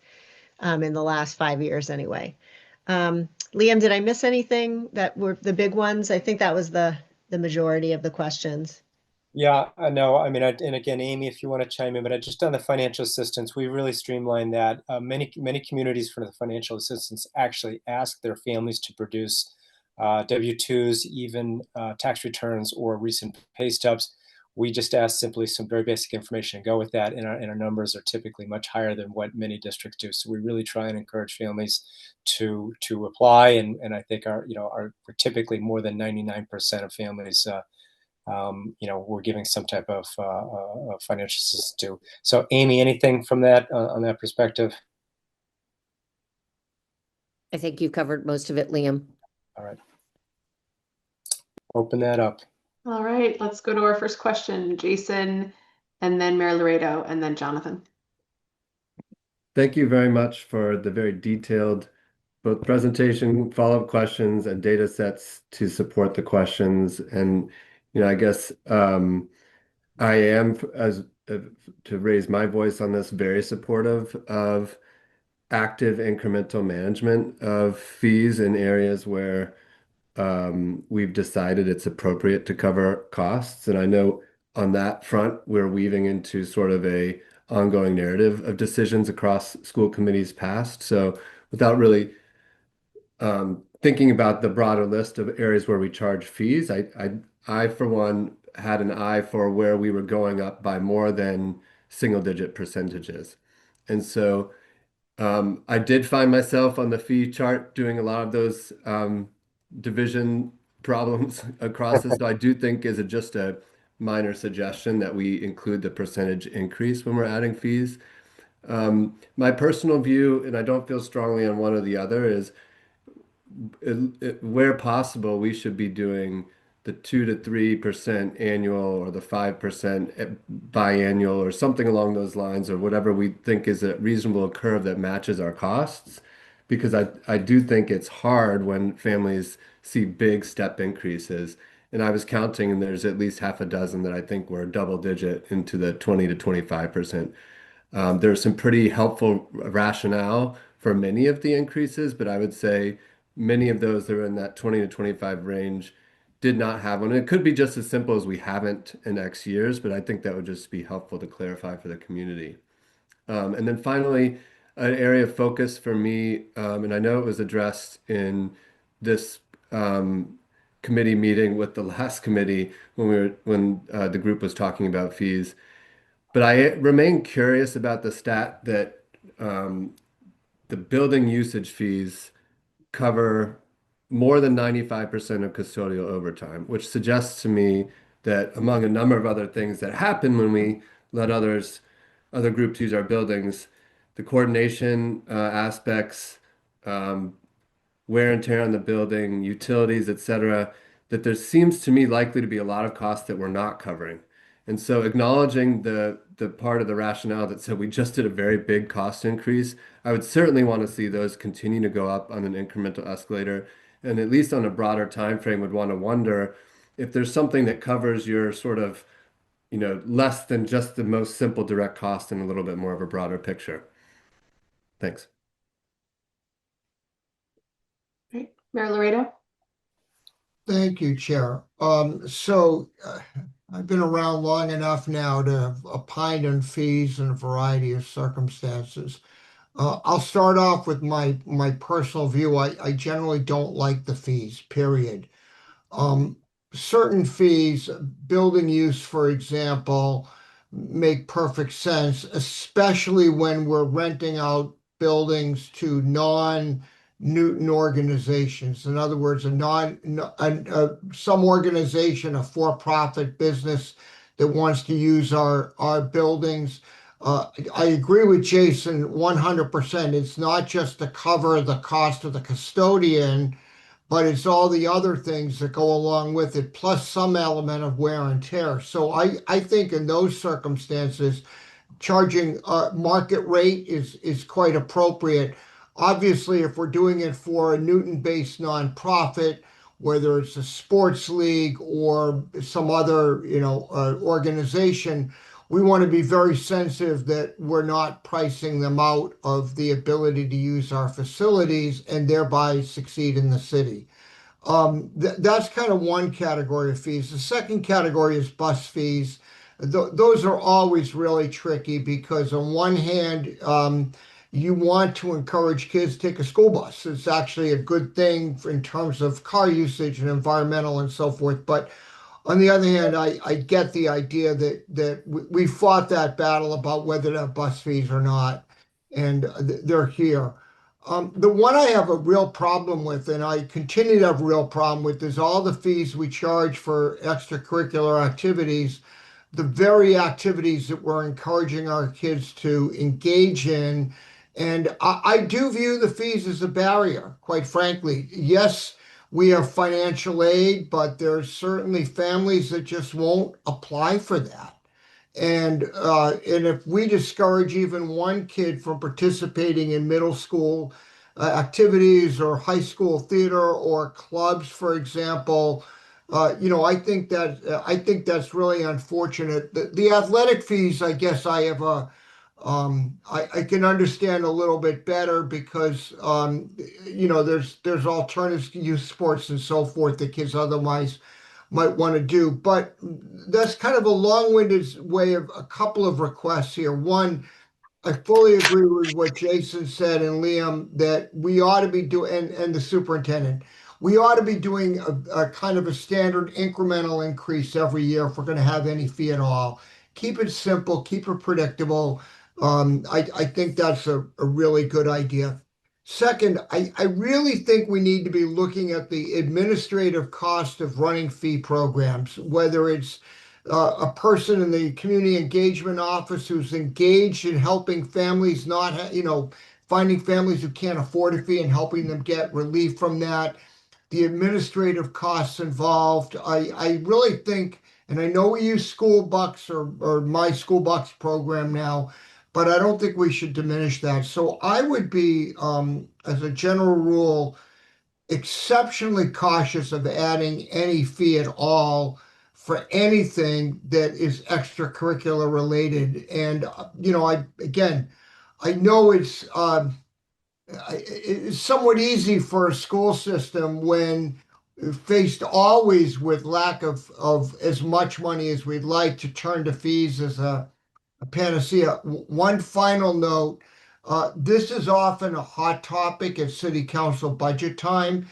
in the last 5 years anyway. Liam, did I miss anything that were the big ones? I think that was the majority of the questions. Yeah, I know. I mean, and again, Amy, if you want to chime in, but I just on the financial assistance, we really streamlined that. Many communities for the financial assistance actually ask their families to produce W-2s, even tax returns or recent pay stubs. We just ask simply some very basic information and go with that, and our numbers are typically much higher than what many districts do. So we really try and encourage families to apply, and I think we're typically more than 99% of families. We're giving some type of financial assistance to. So, Amy, anything from that on that perspective? I think you covered most of it, Liam. All right. Open that up. All right, let's go to our first question. Jason, and then Mayor Laredo, and then Jonathan. Thank you very much for the very detailed both presentation, follow-up questions, and data sets to support the questions. And I guess I am, to raise my voice on this, very supportive of active incremental management of fees in areas where we've decided it's appropriate to cover costs. And I know on that front, we're weaving into sort of a ongoing narrative of decisions across school committees past. So without really thinking about the broader list of areas where we charge fees, I, for one, had an eye for where we were going up by more than single-digit percentages. And so I did find myself on the fee chart doing a lot of those division problems across this. So I do think is just a minor suggestion that we include the percentage increase when we're adding fees. My personal view, and I don't feel strongly on one or the other, is where possible, we should be doing the 2 to 3% annual or the 5% biannual or something along those lines, or whatever we think is a reasonable curve that matches our costs. Because I do think it's hard when families see big step increases. And I was counting, and there's at least half a dozen that I think were double digit into the 20 to 25%. There's some pretty helpful rationale for many of the increases, but I would say many of those that are in that 20 to 25 range did not have one. And it could be just as simple as we haven't in X years, but I think that would just be helpful to clarify for the community. And then finally, an area of focus for me, and I know it was addressed in this committee meeting with the last committee when the group was talking about fees. But I remain curious about the stat that the building usage fees cover more than 95% of custodial overtime, which suggests to me that among a number of other things that happen when we let other groups use our buildings, the coordination aspects, wear and tear on the building, utilities, et cetera, that there seems to me likely to be a lot of costs that we're not covering. And so acknowledging the part of the rationale that said we just did a very big cost increase, I would certainly want to see those continue to go up on an incremental escalator, and at least on a broader time frame would want to wonder if there's something that covers your sort of, less than just the most simple direct cost and a little bit more of a broader picture. Thanks. Great. Mayor Laredo? Thank you, Chair. I've been around long enough now to have opined on fees in a variety of circumstances. I'll start off with my personal view. I generally don't like the fees, period. Certain fees, building use, for example, make perfect sense, especially when we're renting out buildings to non-Newton organizations. In other words, some organization, a for-profit business that wants to use our buildings. I agree with Jason 100%. It's not just to cover the cost of the custodian, but it's all the other things that go along with it, plus some element of wear and tear. So I think in those circumstances, charging market rate is quite appropriate. Obviously, if we're doing it for a Newton-based nonprofit, whether it's a sports league or some other, organization, we want to be very sensitive that we're not pricing them out of the ability to use our facilities and thereby succeed in the city. That's kind of one category of fees. The second category is bus fees. Those are always really tricky because on one hand, you want to encourage kids to take a school bus. It's actually a good thing in terms of car usage and environmental and so forth. But on the other hand, I get the idea that we fought that battle about whether to have bus fees or not, and they're here. The one I have a real problem with, and I continue to have a real problem with, is all the fees we charge for extracurricular activities, the very activities that we're encouraging our kids to engage in. And I do view the fees as a barrier, quite frankly. Yes, we have financial aid, but there's certainly families that just won't apply for that. And if we discourage even one kid from participating in middle school activities or high school theater or clubs, for example, I think that's really unfortunate. The athletic fees, I guess I have I can understand a little bit better because there's alternatives to youth sports and so forth that kids otherwise might want to do. But that's kind of a long-winded way of a couple of requests here. One, I fully agree with what Jason said and Liam that we ought to be doing, and the superintendent, we ought to be doing a kind of a standard incremental increase every year if we're going to have any fee at all. Keep it simple, keep it predictable. I think that's a really good idea. Second, I really think we need to be looking at the administrative cost of running fee programs, whether it's a person in the community engagement office who's engaged in helping families finding families who can't afford a fee and helping them get relief from that, the administrative costs involved. I really think, and I know we use school bucks or my school bucks program now, but I don't think we should diminish that. So I would be, as a general rule, exceptionally cautious of adding any fee at all for anything that is extracurricular related. And, I know it's somewhat easy for a school system when faced always with lack of as much money as we'd like to turn to fees as a panacea. One final note, this is often a hot topic at city council budget time.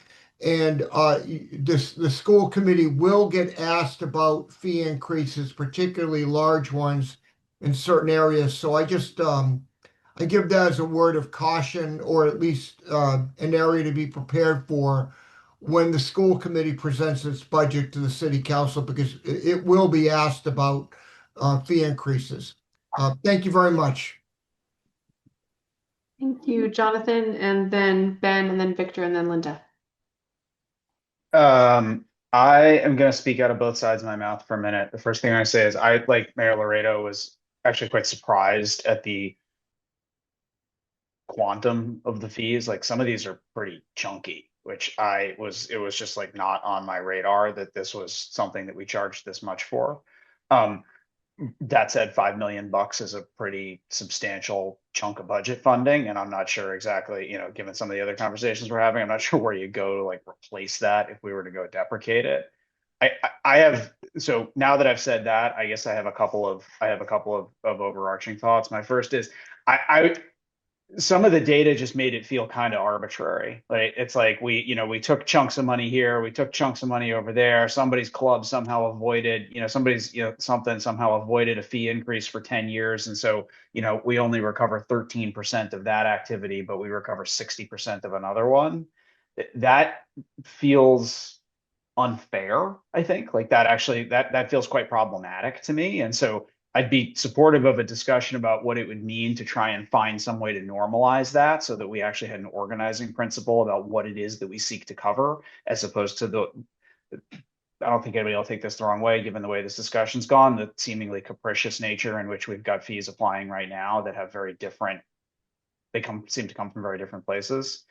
And the school committee will get asked about fee increases, particularly large ones in certain areas. So I give that as a word of caution, or at least an area to be prepared for when the school committee presents its budget to the city council, because it will be asked about fee increases. Thank you very much. Thank you, Jonathan, and then Ben, and then Victor, and then Linda. I am going to speak out of both sides of my mouth for a minute. The first thing I say is I, like Mayor Laredo, was actually quite surprised at the quantum of the fees. Like some of these are pretty chunky, which it was just like not on my radar that this was something that we charged this much for. That said, $5 million is a pretty substantial chunk of budget funding, and I'm not sure exactly, given some of the other conversations we're having, I'm not sure where you go to like replace that if we were to go deprecate it. So now that I've said that, I guess I have a couple of overarching thoughts. My first is some of the data just made it feel kind of arbitrary. Like it's like we took chunks of money here, we took chunks of money over there. Somebody's club somehow avoided, something somehow avoided a fee increase for 10 years. And so, we only recover 13% of that activity, but we recover 60% of another one. That feels unfair, I think. Like that actually, that feels quite problematic to me. And so I'd be supportive of a discussion about what it would mean to try and find some way to normalize that so that we actually had an organizing principle about what it is that we seek to cover, as opposed to I don't think anybody will take this the wrong way, given the way this discussion's gone, the seemingly capricious nature in which we've got fees applying right now that have seem to come from very different places.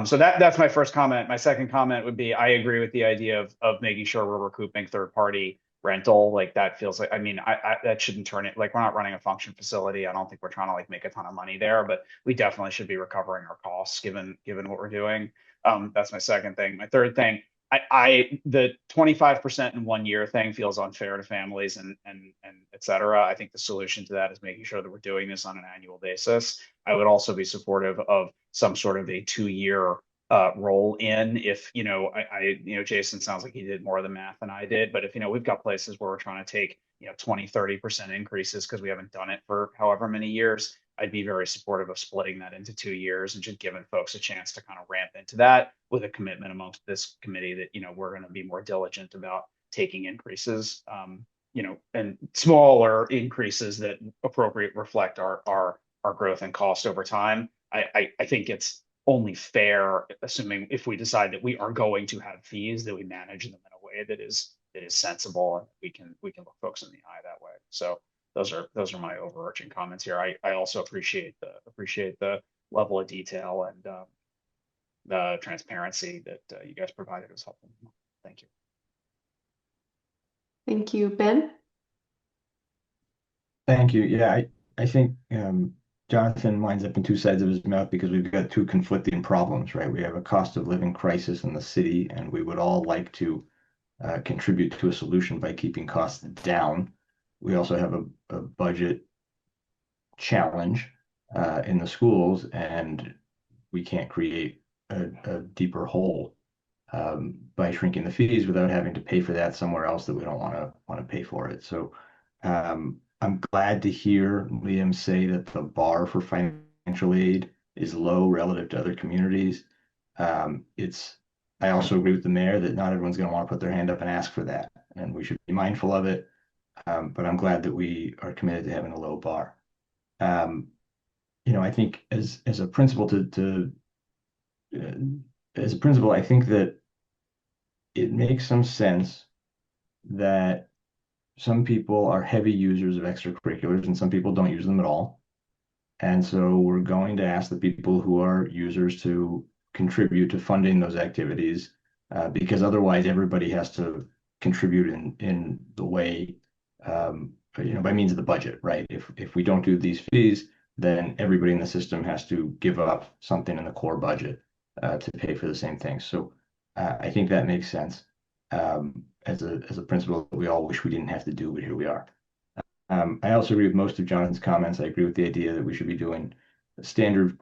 So that's my first comment. My second comment would be, I agree with the idea of making sure we're recouping third-party rental. Like that feels like, that shouldn't turn it, like we're not running a function facility. I don't think we're trying to like make a ton of money there, but we definitely should be recovering our costs given what we're doing. That's my second thing. My third thing, the 25% in 1 year thing feels unfair to families and et cetera. I think the solution to that is making sure that we're doing this on an annual basis. I would also be supportive of some sort of a 2-year roll in if, Jason sounds like he did more of the math than I did, but if, we've got places where we're trying to take, 20-30% increases because we haven't done it for however many years, I'd be very supportive of splitting that into 2 years and just giving folks a chance to kind of ramp into that with a commitment amongst this committee that, we're going to be more diligent about taking increases, and smaller increases that appropriate reflect our growth and cost over time. I think it's only fair, assuming if we decide that we are going to have fees, that we manage them in a way that is sensible and we can look folks in the eye that way. So those are my overarching comments here. I also appreciate the level of detail and the transparency that you guys provided was helpful. Thank you. Thank you, Ben. Thank you. Yeah, I think Jonathan winds up in two sides of his mouth because we've got two conflicting problems, right? We have a cost of living crisis in the city, and we would all like to contribute to a solution by keeping costs down. We also have a budget challenge in the schools, and we can't create a deeper hole by shrinking the fees without having to pay for that somewhere else that we don't want to pay for it. So I'm glad to hear Liam say that the bar for financial aid is low relative to other communities. I also agree with the mayor that not everyone's going to want to put their hand up and ask for that, and we should be mindful of it. But I'm glad that we are committed to having a low bar. I think as a principle I think that it makes some sense that some people are heavy users of extracurriculars and some people don't use them at all. And so we're going to ask the people who are users to contribute to funding those activities, because otherwise everybody has to contribute in the way, by means of the budget, right? If we don't do these fees, then everybody in the system has to give up something in the core budget to pay for the same thing. So I think that makes sense. As a principle that we all wish we didn't have to do, but here we are. I also agree with most of Jonathan's comments. I agree with the idea that we should be doing standard,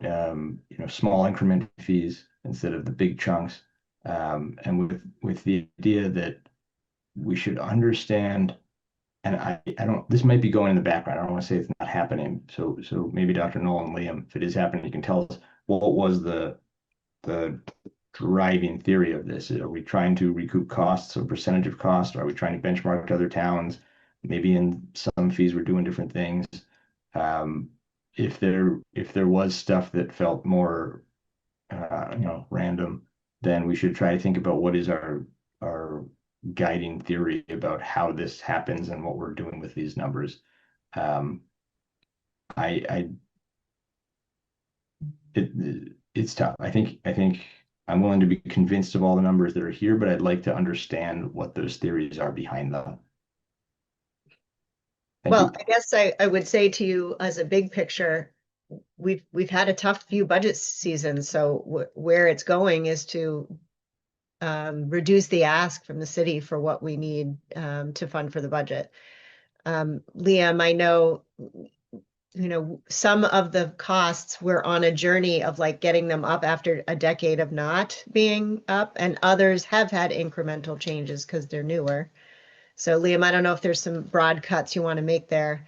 small increment fees instead of the big chunks. And with the idea that we should understand, and I don't, this might be going in the background. I don't want to say it's not happening. So maybe Dr. Nolan, Liam, if it is happening, you can tell us what was the driving theory of this. Are we trying to recoup costs or percentage of cost? Are we trying to benchmark to other towns? Maybe in some fees we're doing different things. If there was stuff that felt more random, then we should try to think about what is our guiding theory about how this happens and what we're doing with these numbers. It's tough. I think I'm willing to be convinced of all the numbers that are here, but I'd like to understand what those theories are behind them. Well, I guess I would say to you, as a big picture, we've had a tough few budget seasons. So where it's going is to reduce the ask from the city for what we need to fund for the budget. Liam, I know, some of the costs we're on a journey of like getting them up after a decade of not being up, and others have had incremental changes because they're newer. So Liam, I don't know if there's some broad cuts you want to make there.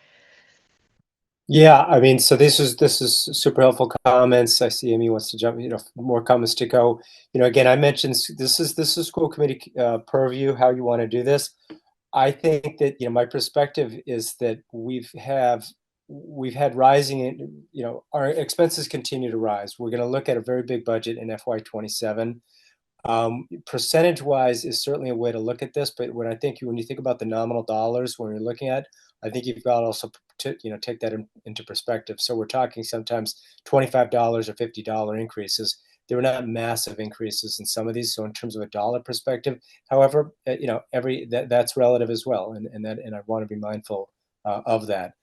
Yeah, I mean, so this is super helpful comments. I see Amy wants to jump, more comments to go. Again, I mentioned this is school committee purview, how you want to do this. I think that, my perspective is that we've had rising, our expenses continue to rise. We're going to look at a very big budget in FY27. Percentage wise is certainly a way to look at this, but when you think about the nominal dollars, when you're looking at, I think you've got also to take that into perspective. So we're talking sometimes $25 or $50 increases. There were not massive increases in some of these. So in terms of a dollar perspective, however, that's relative as well, and I want to be mindful of that.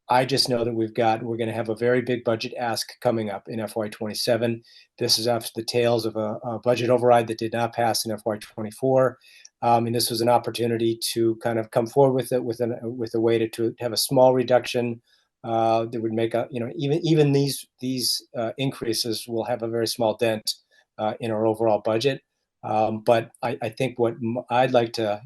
I just know that we're going to have a very big budget ask coming up in FY27. This is after the tails of a budget override that did not pass in FY24. And this was an opportunity to kind of come forward with a way to have a small reduction that would make even these increases will have a very small dent in our overall budget. But I think what I'd like to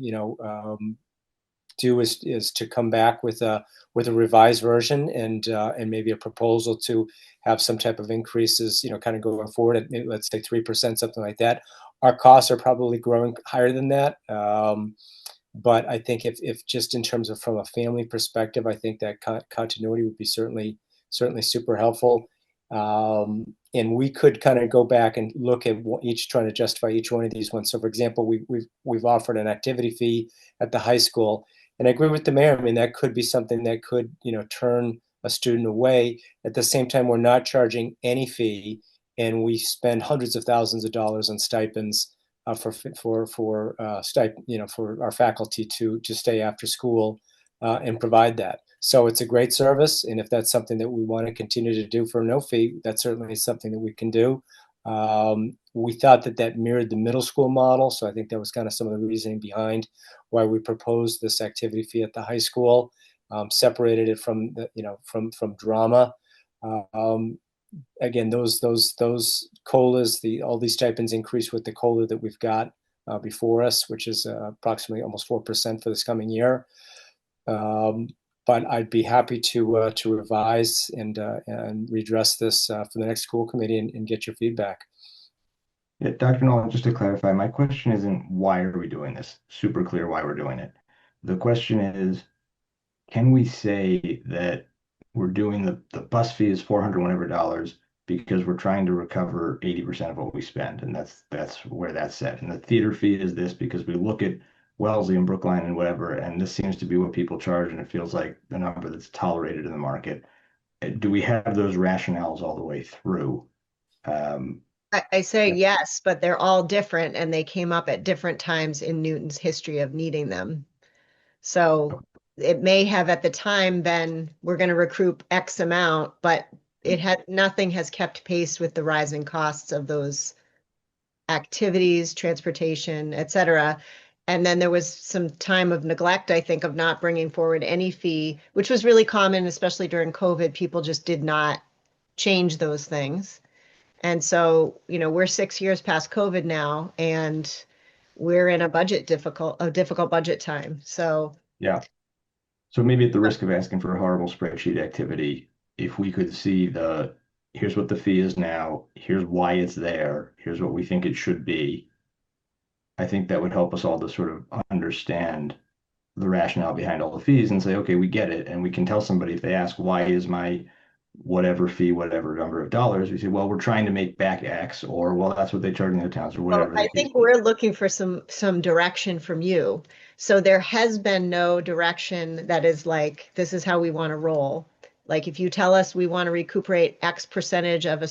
do is to come back with a revised version and maybe a proposal to have some type of increases, kind of going forward at maybe, let's say 3%, something like that. Our costs are probably growing higher than that. But I think if just in terms of from a family perspective, I think that continuity would be certainly super helpful. And we could kind of go back and look at trying to justify each one of these ones. So for example, we've offered an activity fee at the high school. And I agree with the mayor. I mean, that could be something that could, turn a student away. At the same time, we're not charging any fee, and we spend hundreds of thousands of dollars on stipends for our faculty to stay after school and provide that. So it's a great service, and if that's something that we want to continue to do for no fee, that's certainly something that we can do. We thought that mirrored the middle school model, so I think that was kind of some of the reasoning behind why we proposed this activity fee at the high school, separated it from from drama. Again, those COLAs, all these stipends increase with the COLA that we've got before us, which is approximately almost 4% for this coming year. But I'd be happy to revise and redress this for the next school committee and get your feedback. Yeah, Dr. Nolan, just to clarify, my question isn't why are we doing this? Super clear why we're doing it. The question is, can we say that we're doing the bus fee is $400 whatever dollars because we're trying to recover 80% of what we spend, and that's where that's set. And the theater fee is this because we look at Wellesley and Brookline and whatever, and this seems to be what people charge, and it feels like the number that's tolerated in the market. Do we have those rationales all the way through? I say yes, but they're all different and they came up at different times in Newton's history of needing them. So it may have at the time been, we're going to recoup X amount, but nothing has kept pace with the rising costs of those activities, transportation, et cetera. And then there was some time of neglect, I think, of not bringing forward any fee, which was really common, especially during COVID. People just did not change those things. And so, we're 6 years past COVID now, and we're in a difficult budget time. So Yeah. So maybe at the risk of asking for a horrible spreadsheet activity, if we could see here's what the fee is now, here's why it's there, here's what we think it should be, I think that would help us all to sort of understand the rationale behind all the fees and say, okay, we get it. And we can tell somebody if they ask, why is my whatever fee, whatever number of dollars, we say, well, we're trying to make back X, or well, that's what they charge in their towns, or whatever. I think we're looking for some direction from you. So there has been no direction that is like, this is how we want to roll. Like if you tell us we want to recuperate X percentage of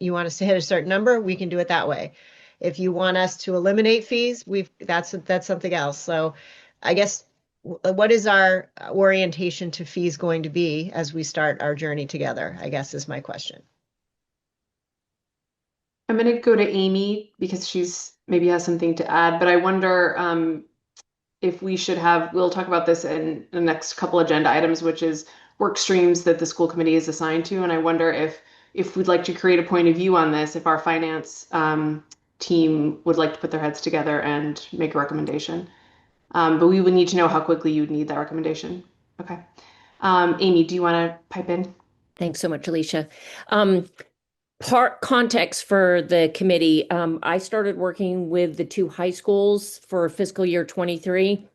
you want us to hit a certain number, we can do it that way. If you want us to eliminate fees, that's something else. So I guess what is our orientation to fees going to be as we start our journey together, I guess is my question. I'm going to go to Amy because she's maybe has something to add, but I wonder if we'll talk about this in the next couple agenda items, which is work streams that the school committee is assigned to. And I wonder if we'd like to create a point of view on this, if our finance team would like to put their heads together and make a recommendation. But we would need to know how quickly you'd need that recommendation. Okay. Amy, do you want to pipe in? Thanks so much, Alicia. Context for the committee. I started working with the two high schools for fiscal year 23,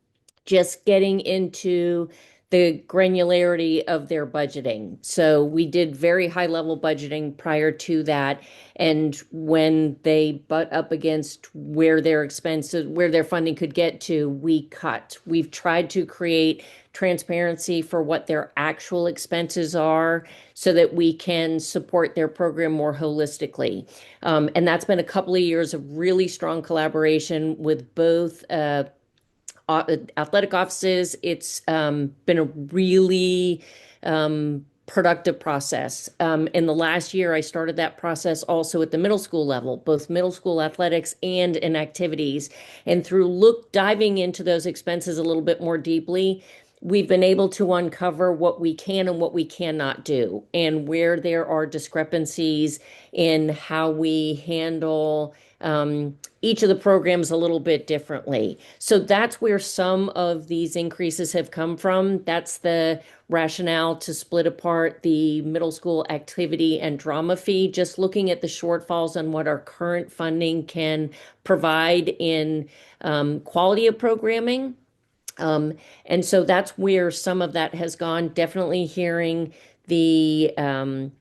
just getting into the granularity of their budgeting. So we did very high level budgeting prior to that. And when they butt up against where their expenses, where their funding could get to, we cut. We've tried to create transparency for what their actual expenses are so that we can support their program more holistically. And that's been a couple of years of really strong collaboration with both athletic offices. It's been a really productive process. In the last year, I started that process also at the middle school level, both middle school athletics and in activities. And through diving into those expenses a little bit more deeply, we've been able to uncover what we can and what we cannot do, and where there are discrepancies in how we handle each of the programs a little bit differently. So that's where some of these increases have come from. That's the rationale to split apart the middle school activity and drama fee, just looking at the shortfalls on what our current funding can provide in quality of programming. And so that's where some of that has gone. Definitely hearing the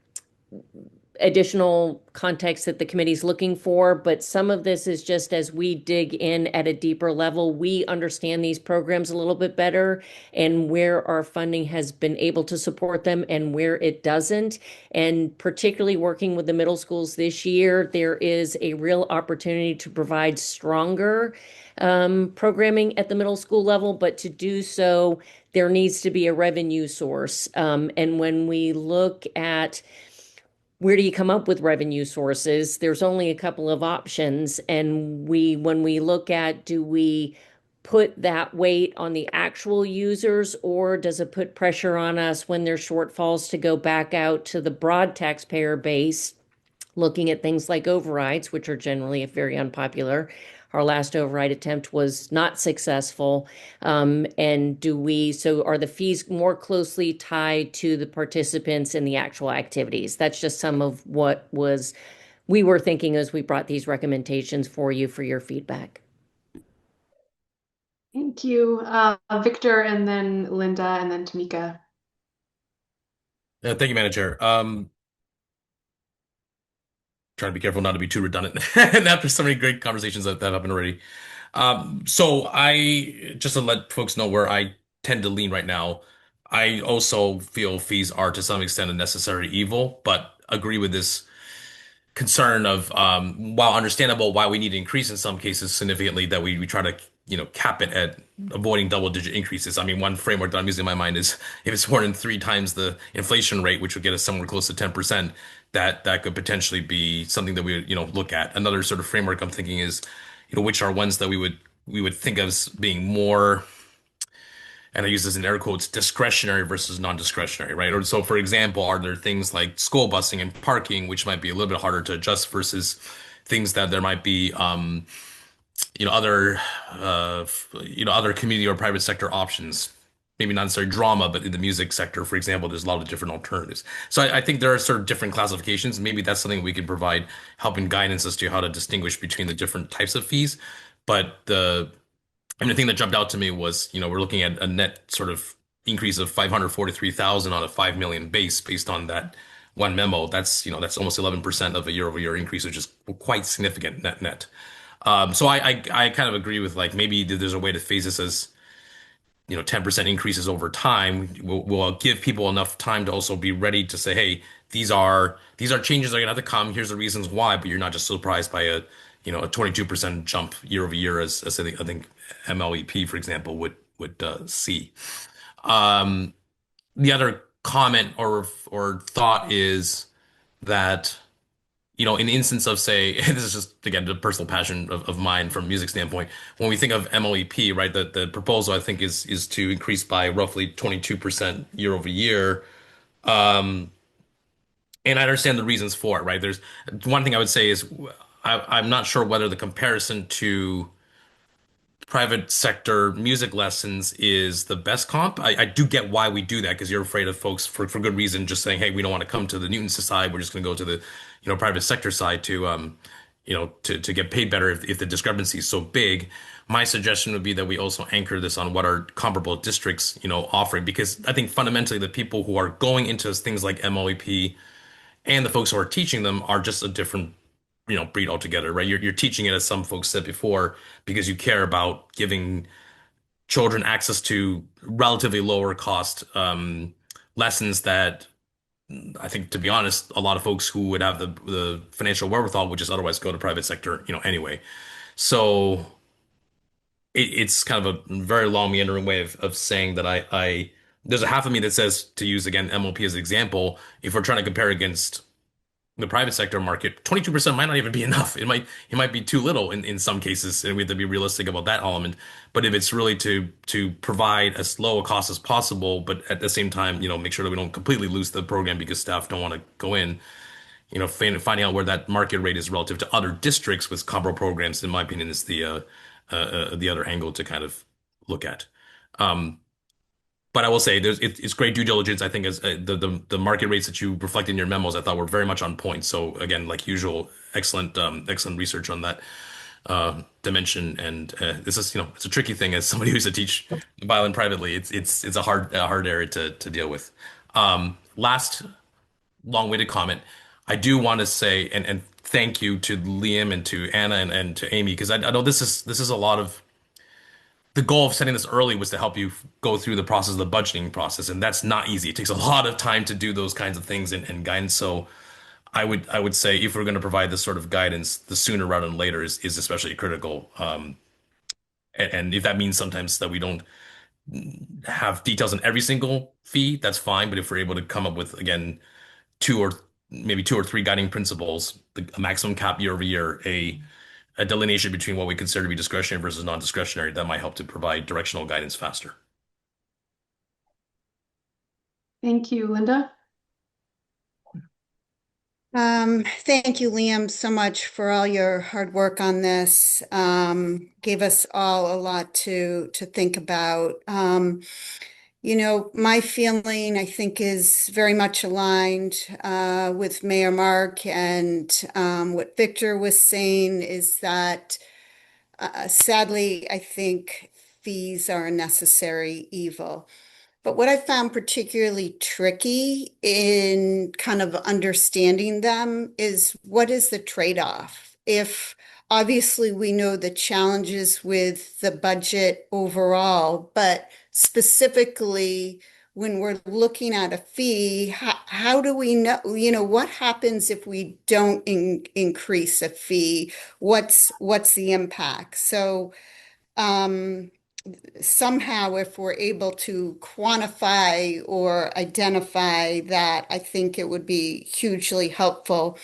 additional context that the committee's looking for, but some of this is just as we dig in at a deeper level, we understand these programs a little bit better and where our funding has been able to support them and where it doesn't. And particularly working with the middle schools this year, there is a real opportunity to provide stronger programming at the middle school level, but to do so, there needs to be a revenue source. And when we look at where do you come up with revenue sources, there's only a couple of options. And when we look at, do we put that weight on the actual users, or does it put pressure on us when there's shortfalls to go back out to the broad taxpayer base, looking at things like overrides, which are generally very unpopular. Our last override attempt was not successful. And so are the fees more closely tied to the participants in the actual activities? That's just some of what we were thinking as we brought these recommendations for you for your feedback. Thank you. Victor, and then Linda, and then Tamika. Thank you, Manager. Trying to be careful not to be too redundant and after so many great conversations that have happened already. So I just to let folks know where I tend to lean right now. I also feel fees are to some extent a necessary evil, but agree with this concern of while understandable why we need to increase in some cases significantly, that we try to cap it at avoiding double-digit increases. I mean, one framework that I'm using in my mind is if it's more than 3 times the inflation rate, which would get us somewhere close to 10%, that could potentially be something that we would look at. Another sort of framework I'm thinking is which are ones that we would think of as being more, and I use this in air quotes, discretionary versus non-discretionary, right? Or so, for example, are there things like school busing and parking, which might be a little bit harder to adjust versus things that there might be, other, other community or private sector options. Maybe not necessarily drama, but in the music sector, for example, there's a lot of different alternatives. So I think there are sort of different classifications. Maybe that's something we can provide help and guidance as to how to distinguish between the different types of fees. But the thing that jumped out to me was, we're looking at a net sort of increase of 543,000 on a 5 million base based on that one memo. That's almost 11% of a year-over-year increase, which is quite significant net. So I kind of agree with, like, maybe there's a way to phase this as 10% increases over time. We'll give people enough time to also be ready to say, hey, these are changes that are gonna have to come. Here's the reasons why, but you're not just surprised by a 22% jump year over year as I think MLEP, for example, would see. The other comment or thought is that in the instance of, say, this is just, again, the personal passion of mine from a music standpoint, when we think of MLEP, right, the proposal, I think, is to increase by roughly 22% year over year. And I understand the reasons for it, right? There's one thing I would say is I'm not sure whether the comparison to private sector music lessons is the best comp. I do get why we do that, because you're afraid of folks for good reason just saying, hey, we don't want to come to the Newton side. We're just going to go to the private sector side to to get paid better if the discrepancy is so big. My suggestion would be that we also anchor this on what our comparable districts offering, because I think fundamentally the people who are going into things like MLEP and the folks who are teaching them are just a different breed altogether, right? You're teaching it, as some folks said before, because you care about giving children access to relatively lower cost lessons that I think, to be honest, a lot of folks who would have the financial wherewithal would just otherwise go to private sector, anyway. So it's kind of a very long meandering way of saying that I there's a half of me that says, to use again MLP as an example, if we're trying to compare against the private sector market, 22% might not even be enough. It might be too little in some cases, and we have to be realistic about that element. But if it's really to provide as low a cost as possible, but at the same time, make sure that we don't completely lose the program because staff don't want to go in, finding out where that market rate is relative to other districts with comparable programs, in my opinion, is the other angle to kind of look at. But I will say it's great due diligence. I think as the market rates that you reflect in your memos, I thought were very much on point. So again, like usual, excellent research on that dimension. And this is it's a tricky thing as somebody who used to teach violin privately. It's a hard area to deal with. Last long-winded comment, I do want to say and thank you to Liam and to Anna and to Amy, because I know this is a lot of. The goal of setting this early was to help you go through the process of the budgeting process, and that's not easy. It takes a lot of time to do those kinds of things and guidance. So I would say, if we're going to provide this sort of guidance, the sooner rather than later is especially critical. And if that means sometimes that we don't have details on every single fee, that's fine. But if we're able to come up with, again, two or three guiding principles, a maximum cap year over year, a delineation between what we consider to be discretionary versus non-discretionary, that might help to provide directional guidance faster. Thank you, Linda. Thank you, Liam, so much for all your hard work on this. Gave us all a lot to think about. My feeling, I think, is very much aligned with Mayor Mark, and what Victor was saying is that sadly, I think fees are a necessary evil. But what I found particularly tricky in kind of understanding them is, what is the trade-off? If obviously we know the challenges with the budget overall, but specifically when we're looking at a fee, how do we know, what happens if we don't increase a fee? What's the impact? So somehow if we're able to quantify or identify that, I think it would be hugely helpful.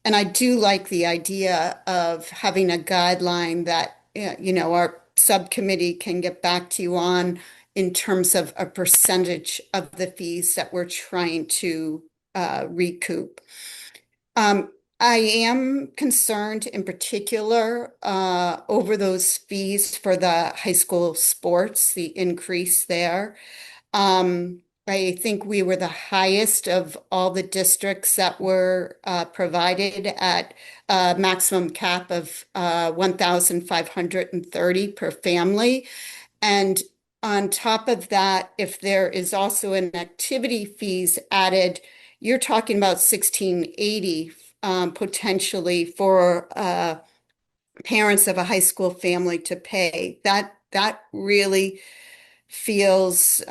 And I do like the idea of having a guideline that, our subcommittee can get back to you on in terms of a percentage of the fees that we're trying to recoup. I am concerned in particular over those fees for the high school sports, the increase there. I think we were the highest of all the districts that were provided at a maximum cap of 1,530 per family. And on top of that, if there is also an activity fees added, you're talking about 1,680 potentially for parents of a high school family to pay. That really feels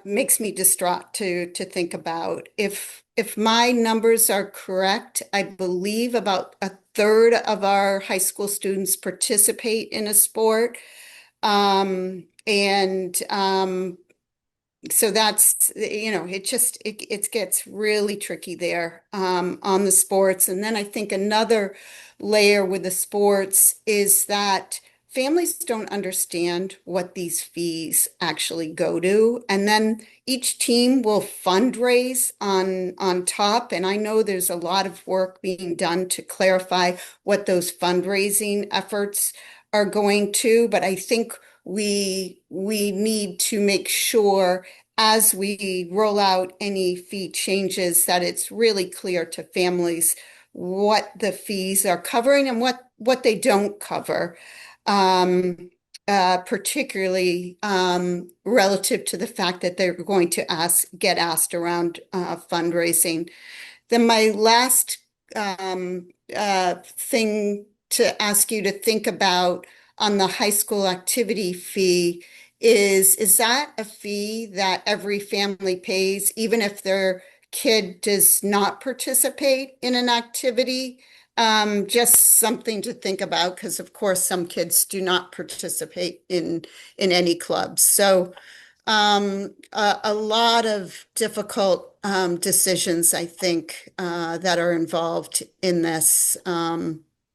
makes me distraught to think about. If my numbers are correct, I believe about a third of our high school students participate in a sport. So that's, it gets really tricky there on the sports. And then I think another layer with the sports is that families don't understand what these fees actually go to. And then each team will fundraise on top. And I know there's a lot of work being done to clarify what those fundraising efforts are going to, but I think we need to make sure as we roll out any fee changes that it's really clear to families what the fees are covering and what they don't cover, particularly relative to the fact that they're going to get asked around fundraising. Then my last thing to ask you to think about on the high school activity fee is that a fee that every family pays, even if their kid does not participate in an activity? Just something to think about, because of course some kids do not participate in any clubs. So a lot of difficult decisions, I think, that are involved in this.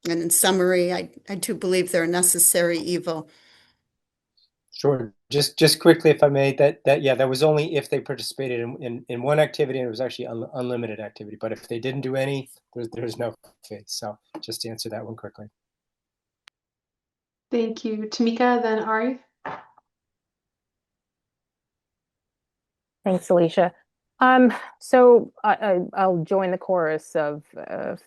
And in summary, I do believe they're a necessary evil. Sure. Just quickly, if I may, that was only if they participated in one activity, and it was actually unlimited activity. But if they didn't do any, there's no fee. So just to answer that one quickly. Thank you, Tamika. Then Ari. Thanks, Alicia. So I'll join the chorus of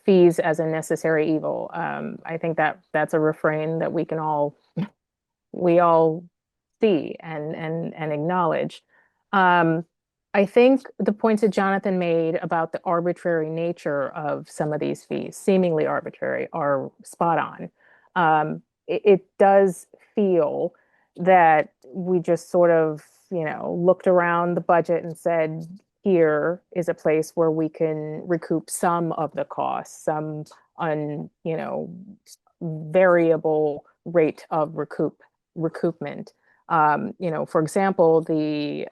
fees as a necessary evil. I think that's a refrain that we all see and acknowledge. I think the points that Jonathan made about the arbitrary nature of some of these fees, seemingly arbitrary, are spot on. It does feel that we just sort of, looked around the budget and said, here is a place where we can recoup some of the costs, some variable rate of recoupment. For example, the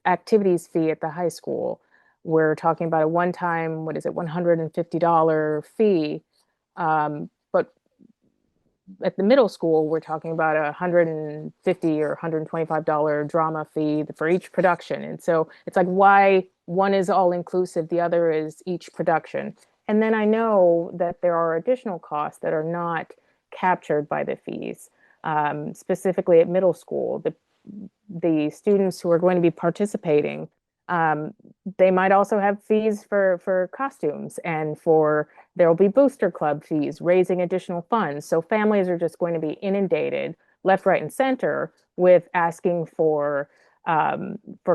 activities fee at the high school, we're talking about a one-time, $150 fee. But at the middle school, we're talking about a $150 or $125 drama fee for each production. And so it's like, why one is all inclusive, the other is each production. And then I know that there are additional costs that are not captured by the fees. Specifically at middle school, the students who are going to be participating, they might also have fees for costumes, and there will be booster club fees, raising additional funds. So families are just going to be inundated left, right, and center with asking for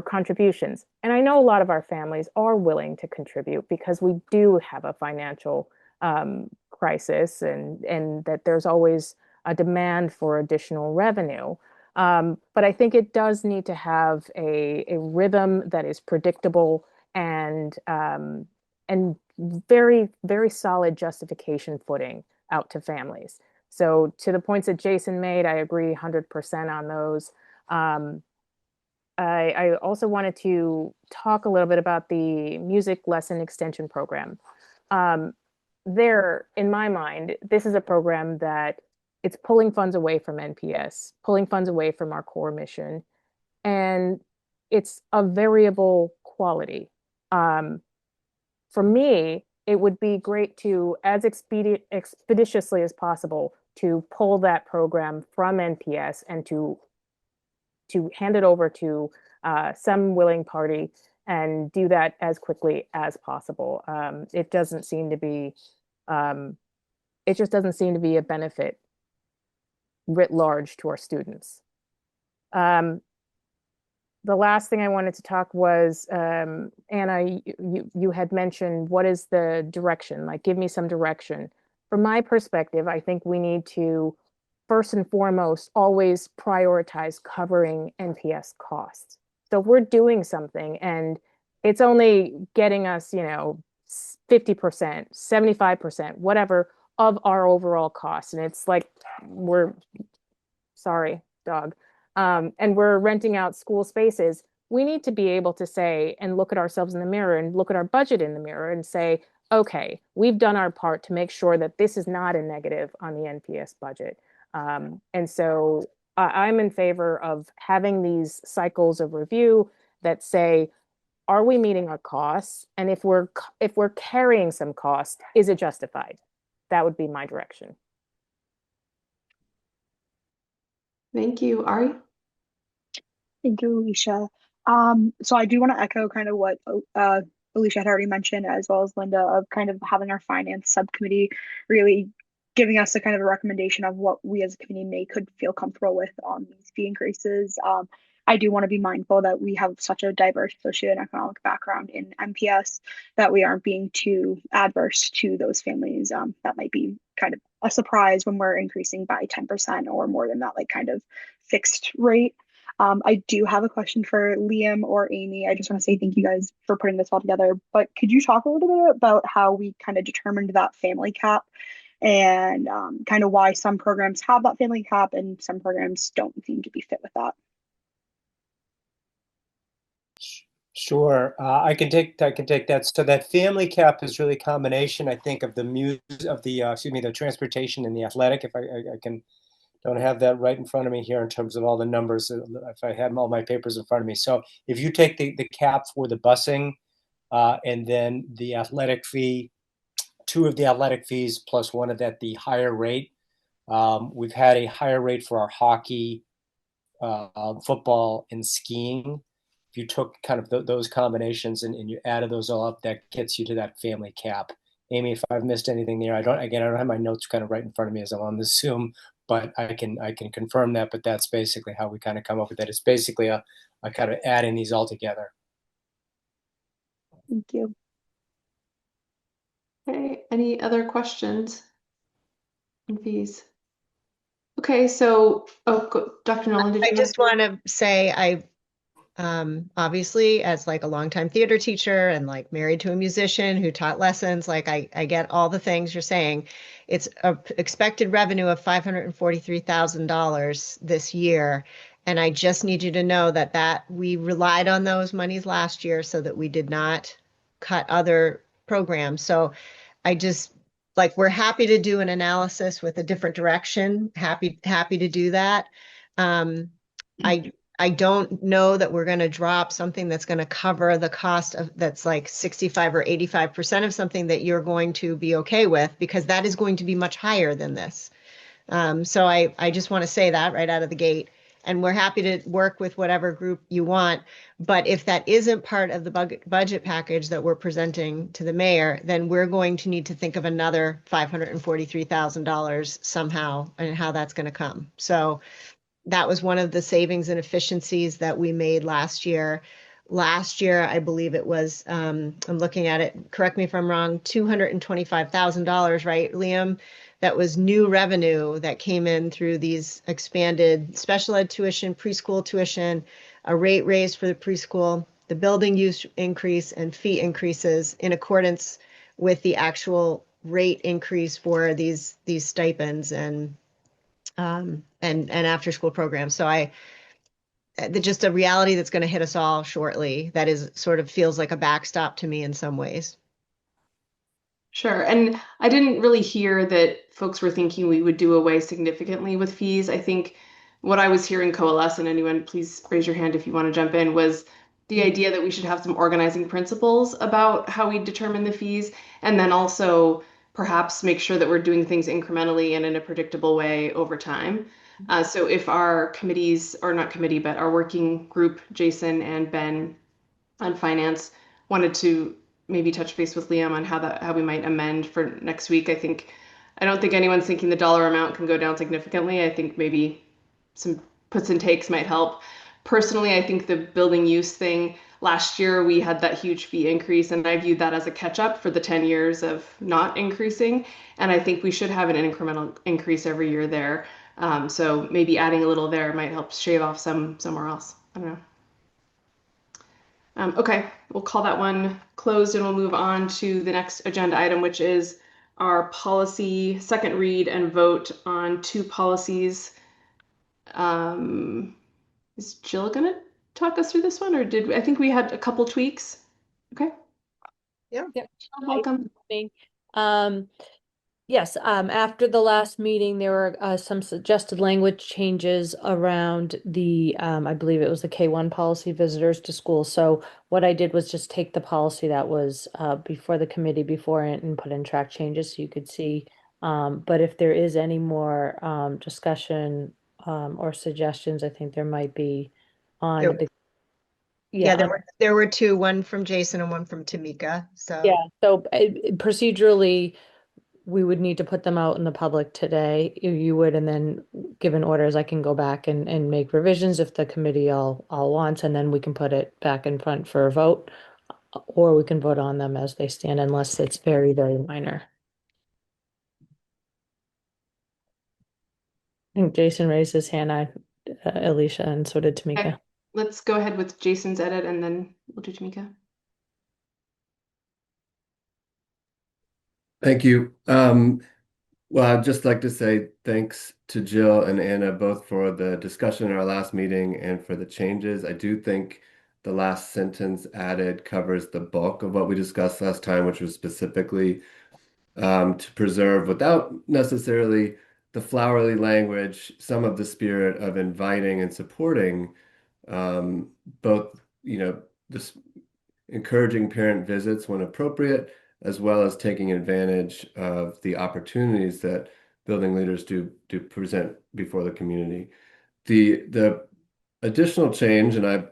contributions. And I know a lot of our families are willing to contribute because we do have a financial crisis, and that there's always a demand for additional revenue. But I think it does need to have a rhythm that is predictable and very, very solid justification footing out to families. So to the points that Jason made, I agree 100% on those. I also wanted to talk a little bit about the music lesson extension program. In my mind, this is a program that it's pulling funds away from NPS, pulling funds away from our core mission, and it's a variable quality. For me, it would be great to, as expeditiously as possible, to pull that program from NPS and to hand it over to some willing party and do that as quickly as possible. It doesn't seem to be, it just doesn't seem to be a benefit writ large to our students. The last thing I wanted to talk was, Anna, you had mentioned what is the direction, like give me some direction. From my perspective, I think we need to first and foremost always prioritize covering NPS costs. So if we're doing something and it's only getting us, 50%, 75%, whatever of our overall costs, and it's like sorry, dog. And we're renting out school spaces, we need to be able to say and look at ourselves in the mirror and look at our budget in the mirror and say, okay, we've done our part to make sure that this is not a negative on the NPS budget. And so I'm in favor of having these cycles of review that say, are we meeting our costs? And if we're carrying some cost, is it justified? That would be my direction. Thank you, Ari. Thank you, Alicia. So I do want to echo kind of what Alicia had already mentioned, as well as Linda, of kind of having our finance subcommittee really giving us a kind of a recommendation of what we as a committee could feel comfortable with on these fee increases. I do want to be mindful that we have such a diverse socioeconomic background in MPS that we aren't being too adverse to those families. That might be kind of a surprise when we're increasing by 10% or more than that, like kind of fixed rate. I do have a question for Liam or Amy. I just want to say thank you guys for putting this all together, but could you talk a little bit about how we kind of determined that family cap and kind of why some programs have that family cap and some programs don't seem to be fit with that? Sure, I can take that. So that family cap is really a combination, I think, of the transportation and the athletic. If I don't have that right in front of me here in terms of all the numbers, if I had all my papers in front of me. So if you take the cap for the busing and then the athletic fee, two of the athletic fees plus one of that, the higher rate, we've had a higher rate for our hockey, football, and skiing. If you took kind of those combinations and you added those all up, that gets you to that family cap. Amy, if I've missed anything there, I don't have my notes kind of right in front of me as I'm on the Zoom, but I can confirm that. But that's basically how we kind of come up with that. It's basically a kind of adding these all together. Thank you. Okay, any other questions on fees? Okay, so Dr. Nolan, I just want to say obviously, as like a longtime theater teacher and like married to a musician who taught lessons, like I get all the things you're saying. It's a expected revenue of $543,000 this year. And I just need you to know that we relied on those monies last year so that we did not cut other programs. So I just we're happy to do an analysis with a different direction. Happy to do that. I don't know that we're going to drop something that's going to cover the cost of that's like 65 or 85% of something that you're going to be okay with, because that is going to be much higher than this. So I just want to say that right out of the gate. And we're happy to work with whatever group you want. But if that isn't part of the budget package that we're presenting to the mayor, then we're going to need to think of another $543,000 somehow and how that's going to come. So that was one of the savings and efficiencies that we made last year. Last year, I believe it was, I'm looking at it, correct me if I'm wrong, $225,000, right, Liam, that was new revenue that came in through these expanded special ed tuition, preschool tuition, a rate raise for the preschool, the building use increase, and fee increases in accordance with the actual rate increase for these stipends and after school programs. So just a reality that's going to hit us all shortly. That is sort of feels like a backstop to me in some ways. Sure. And I didn't really hear that folks were thinking we would do away significantly with fees. I think what I was hearing coalesce, and anyone please raise your hand if you want to jump in, was the idea that we should have some organizing principles about how we determine the fees, and then also perhaps make sure that we're doing things incrementally and in a predictable way over time. So if our committees, or not committee, but our working group, Jason and Ben on finance, wanted to maybe touch base with Liam on how we might amend for next week. I don't think anyone's thinking the dollar amount can go down significantly. I think maybe some puts and takes might help. Personally, I think the building use thing, last year we had that huge fee increase, and I viewed that as a catch up for the 10 years of not increasing. And I think we should have an incremental increase every year there. So maybe adding a little there might help shave off some somewhere else. I don't know. Okay, we'll call that one closed and we'll move on to the next agenda item, which is our policy second read and vote on two policies. Is Jill gonna talk us through this one, or I think we had a couple tweaks? Okay. Yeah. Yep. Welcome. Yes, after the last meeting, there were some suggested language changes around the, I believe it was the K-1 policy, visitors to school. So what I did was just take the policy that was before the committee before and put in track changes so you could see. But if there is any more discussion or suggestions, I think there might be on There- the. Yeah, there were two, one from Jason and one from Tamika. So Yeah, so procedurally, we would need to put them out in the public today. You would, and then given orders, I can go back and make revisions if the committee all wants, and then we can put it back in front for a vote, or we can vote on them as they stand unless it's very, very minor. I think Jason raised his hand, Alicia, and so did Tamika. Okay. Let's go ahead with Jason's edit and then we'll do Tamika. Thank you. Well, I'd just like to say thanks to Jill and Anna both for the discussion in our last meeting and for the changes. I do think the last sentence added covers the bulk of what we discussed last time, which was specifically to preserve, without necessarily the flowery language, some of the spirit of inviting and supporting both, this encouraging parent visits when appropriate, as well as taking advantage of the opportunities that building leaders do present before the community. The additional change, and I've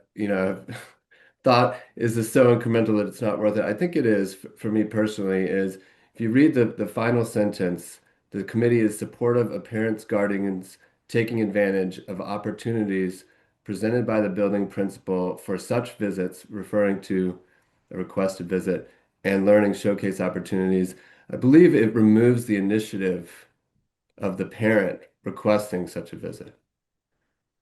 thought, is this so incremental that it's not worth it? I think it is for me personally, is if you read the final sentence, the committee is supportive of parents, guardians taking advantage of opportunities presented by the building principal for such visits, referring to a requested visit, and learning showcase opportunities. I believe it removes the initiative of the parent requesting such a visit.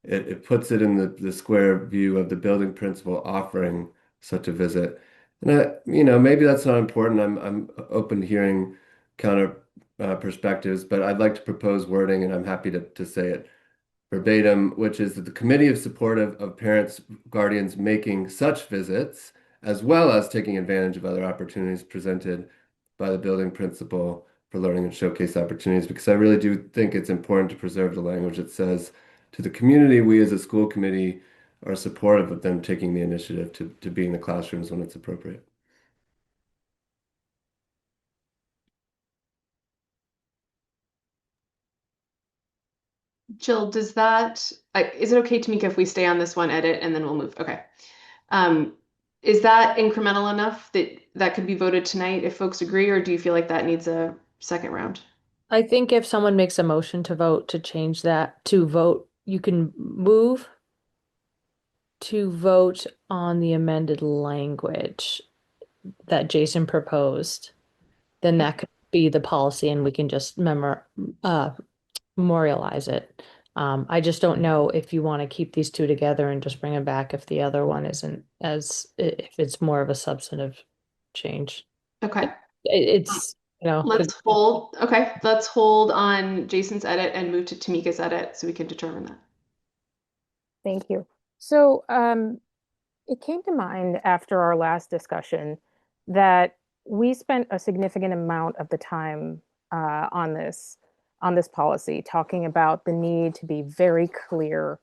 It puts it in the square view of the building principal offering such a visit. And maybe that's not important. I'm open to hearing counter perspectives, but I'd like to propose wording, and I'm happy to say it verbatim, which is that the committee is supportive of parents, guardians making such visits, as well as taking advantage of other opportunities presented by the building principal for learning and showcase opportunities, because I really do think it's important to preserve the language that says, to the community, we as a school committee are supportive of them taking the initiative to be in the classrooms when it's appropriate. Jill, is it okay, Tamika, if we stay on this one edit and then we'll move? Okay. Is that incremental enough that could be voted tonight if folks agree, or do you feel like that needs a second round? I think if someone makes a motion to vote to change that to vote, you can move to vote on the amended language that Jason proposed. Then that could be the policy and we can just memorialize it. I just don't know if you want to keep these two together and just bring them back if the other one isn't if it's more of a substantive change. Okay. It's, Let's hold. Okay, let's hold on Jason's edit and move to Tamika's edit so we can determine that. Thank you. So it came to mind after our last discussion that we spent a significant amount of the time on this policy, talking about the need to be very clear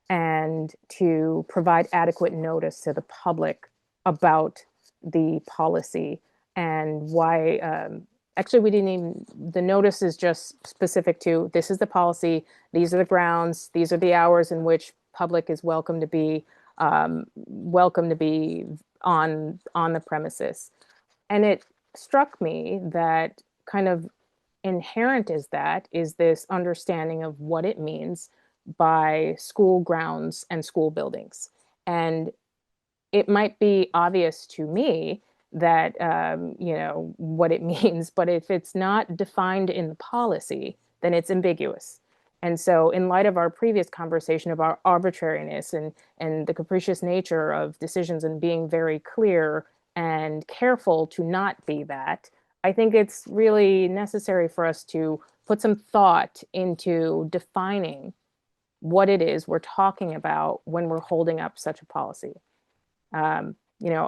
and to provide adequate notice to the public about the policy and why. Actually, we didn't even, the notice is just specific to, this is the policy, these are the grounds, these are the hours in which public is welcome to be on the premises. And it struck me that kind of inherent is this understanding of what it means by school grounds and school buildings. And it might be obvious to me that, what it means, but if it's not defined in the policy, then it's ambiguous. And so in light of our previous conversation about arbitrariness and the capricious nature of decisions and being very clear and careful to not be that, I think it's really necessary for us to put some thought into defining what it is we're talking about when we're holding up such a policy.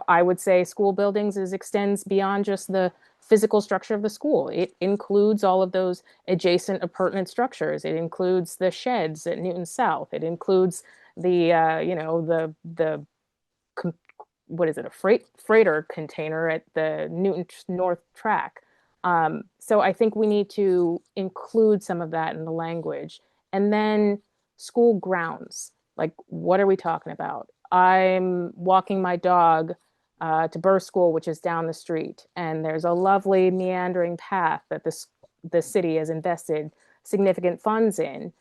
I would say school buildings extends beyond just the physical structure of the school. It includes all of those adjacent appurtenant structures. It includes the sheds at Newton South. It includes what is it, a freighter container at the Newton North track. So I think we need to include some of that in the language. And then school grounds, like what are we talking about? I'm walking my dog to Burr School, which is down the street, and there's a lovely meandering path that the city has invested significant funds in.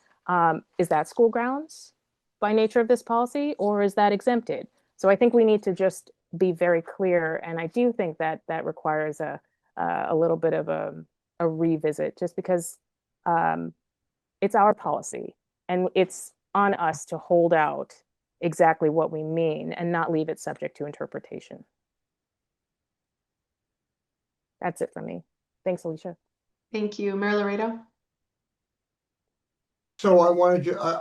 Is that school grounds by nature of this policy, or is that exempted? So I think we need to just be very clear, and I do think that requires a little bit of a revisit, just because it's our policy, and it's on us to hold out exactly what we mean and not leave it subject to interpretation. That's it for me. Thanks, Alicia. Thank you. Mayor Laredo? So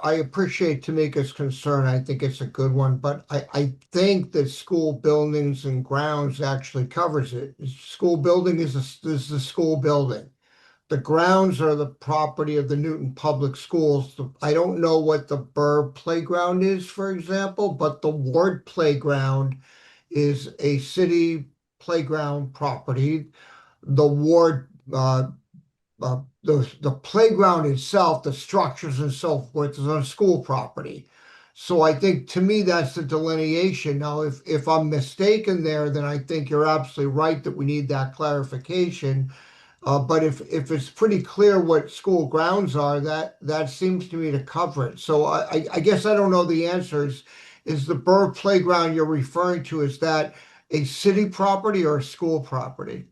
I appreciate Tamika's concern. I think it's a good one, but I think that school buildings and grounds actually covers it. School building is the school building. The grounds are the property of the Newton Public Schools. I don't know what the Burr Playground is, for example, but the Ward Playground is a city playground property. The Ward, the playground itself, the structures and so forth, is on school property. So I think, to me, that's the delineation. Now, if I'm mistaken there, then I think you're absolutely right that we need that clarification. But if it's pretty clear what school grounds are, that seems to me to cover it. So I guess I don't know the answers. Is the Burr Playground you're referring to, is that a city property or a school property?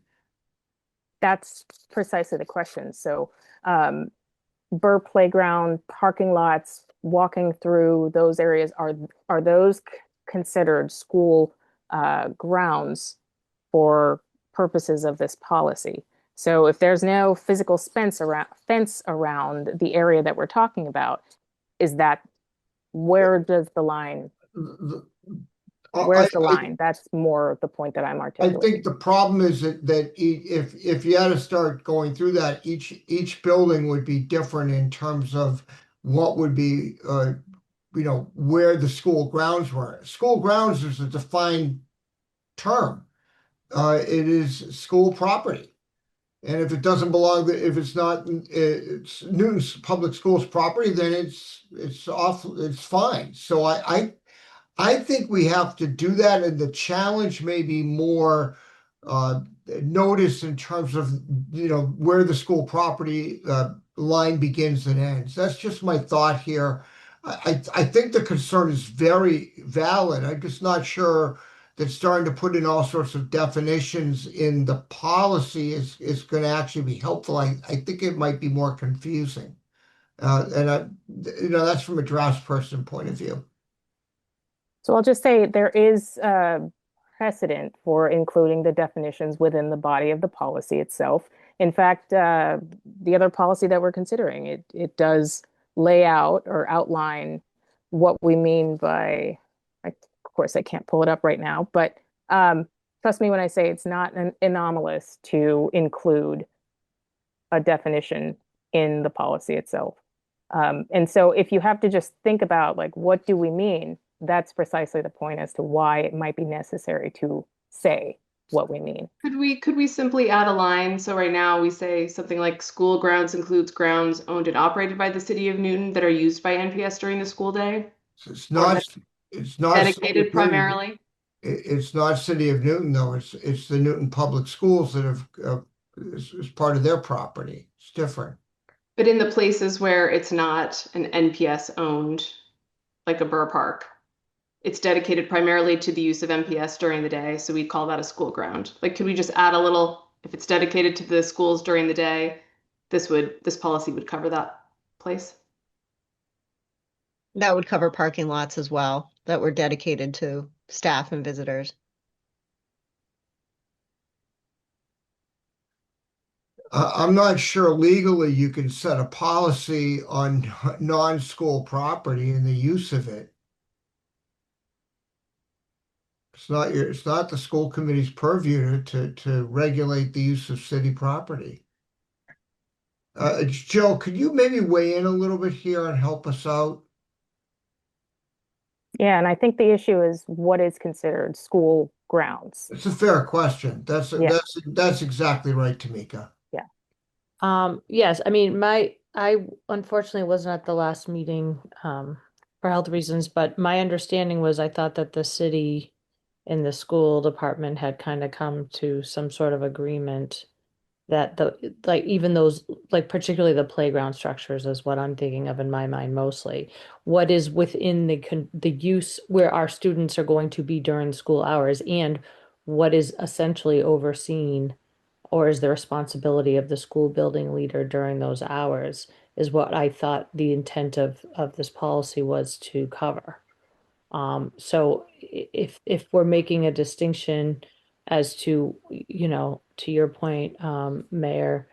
That's precisely the question. So Burr Playground, parking lots, walking through those areas, are those considered school grounds for purposes of this policy? So if there's no physical fence around the area that we're talking about, where does the line? Where's the line? That's more the point that I'm articulating. I think the problem is that if you had to start going through that, each building would be different in terms of what would be, where the school grounds were. School grounds is a defined term. It is school property. And if it doesn't belong, if it's not, it's Newton's Public Schools property, then it's fine. So I think we have to do that, and the challenge may be more notice in terms of where the school property line begins and ends. That's just my thought here. I think the concern is very valid. I'm just not sure that starting to put in all sorts of definitions in the policy is going to actually be helpful. I think it might be more confusing. That's from a draftsperson point of view. So I'll just say there is precedent for including the definitions within the body of the policy itself. In fact, the other policy that we're considering, it does lay out or outline what we mean by, of course, I can't pull it up right now, but trust me when I say it's not anomalous to include a definition in the policy itself. And so if you have to just think about like, what do we mean? That's precisely the point as to why it might be necessary to say what we mean. Could we simply add a line? So right now we say something like school grounds includes grounds owned and operated by the city of Newton that are used by NPS during the school day? So it's not dedicated primarily. It's not City of Newton though. It's the Newton Public Schools that have is part of their property. It's different. But in the places where it's not an NPS owned, like a Burr Park, it's dedicated primarily to the use of NPS during the day. So we call that a school ground. Like, could we just add a little, if it's dedicated to the schools during the day, this policy would cover that place? That would cover parking lots as well that were dedicated to staff and visitors. I'm not sure legally you can set a policy on non-school property and the use of it. It's not the school committee's purview to regulate the use of city property. Jill, could you maybe weigh in a little bit here and help us out? Yeah, and I think the issue is what is considered school grounds. It's a fair question. That's exactly right, Tamika. Yeah. Yes, I mean, I unfortunately wasn't at the last meeting for health reasons, but my understanding was I thought that the city and the school department had kind of come to some sort of agreement that even those, like particularly the playground structures is what I'm thinking of in my mind mostly. What is within the use where our students are going to be during school hours, and what is essentially overseen or is the responsibility of the school building leader during those hours is what I thought the intent of this policy was to cover. So if we're making a distinction as to, to your point, Mayor,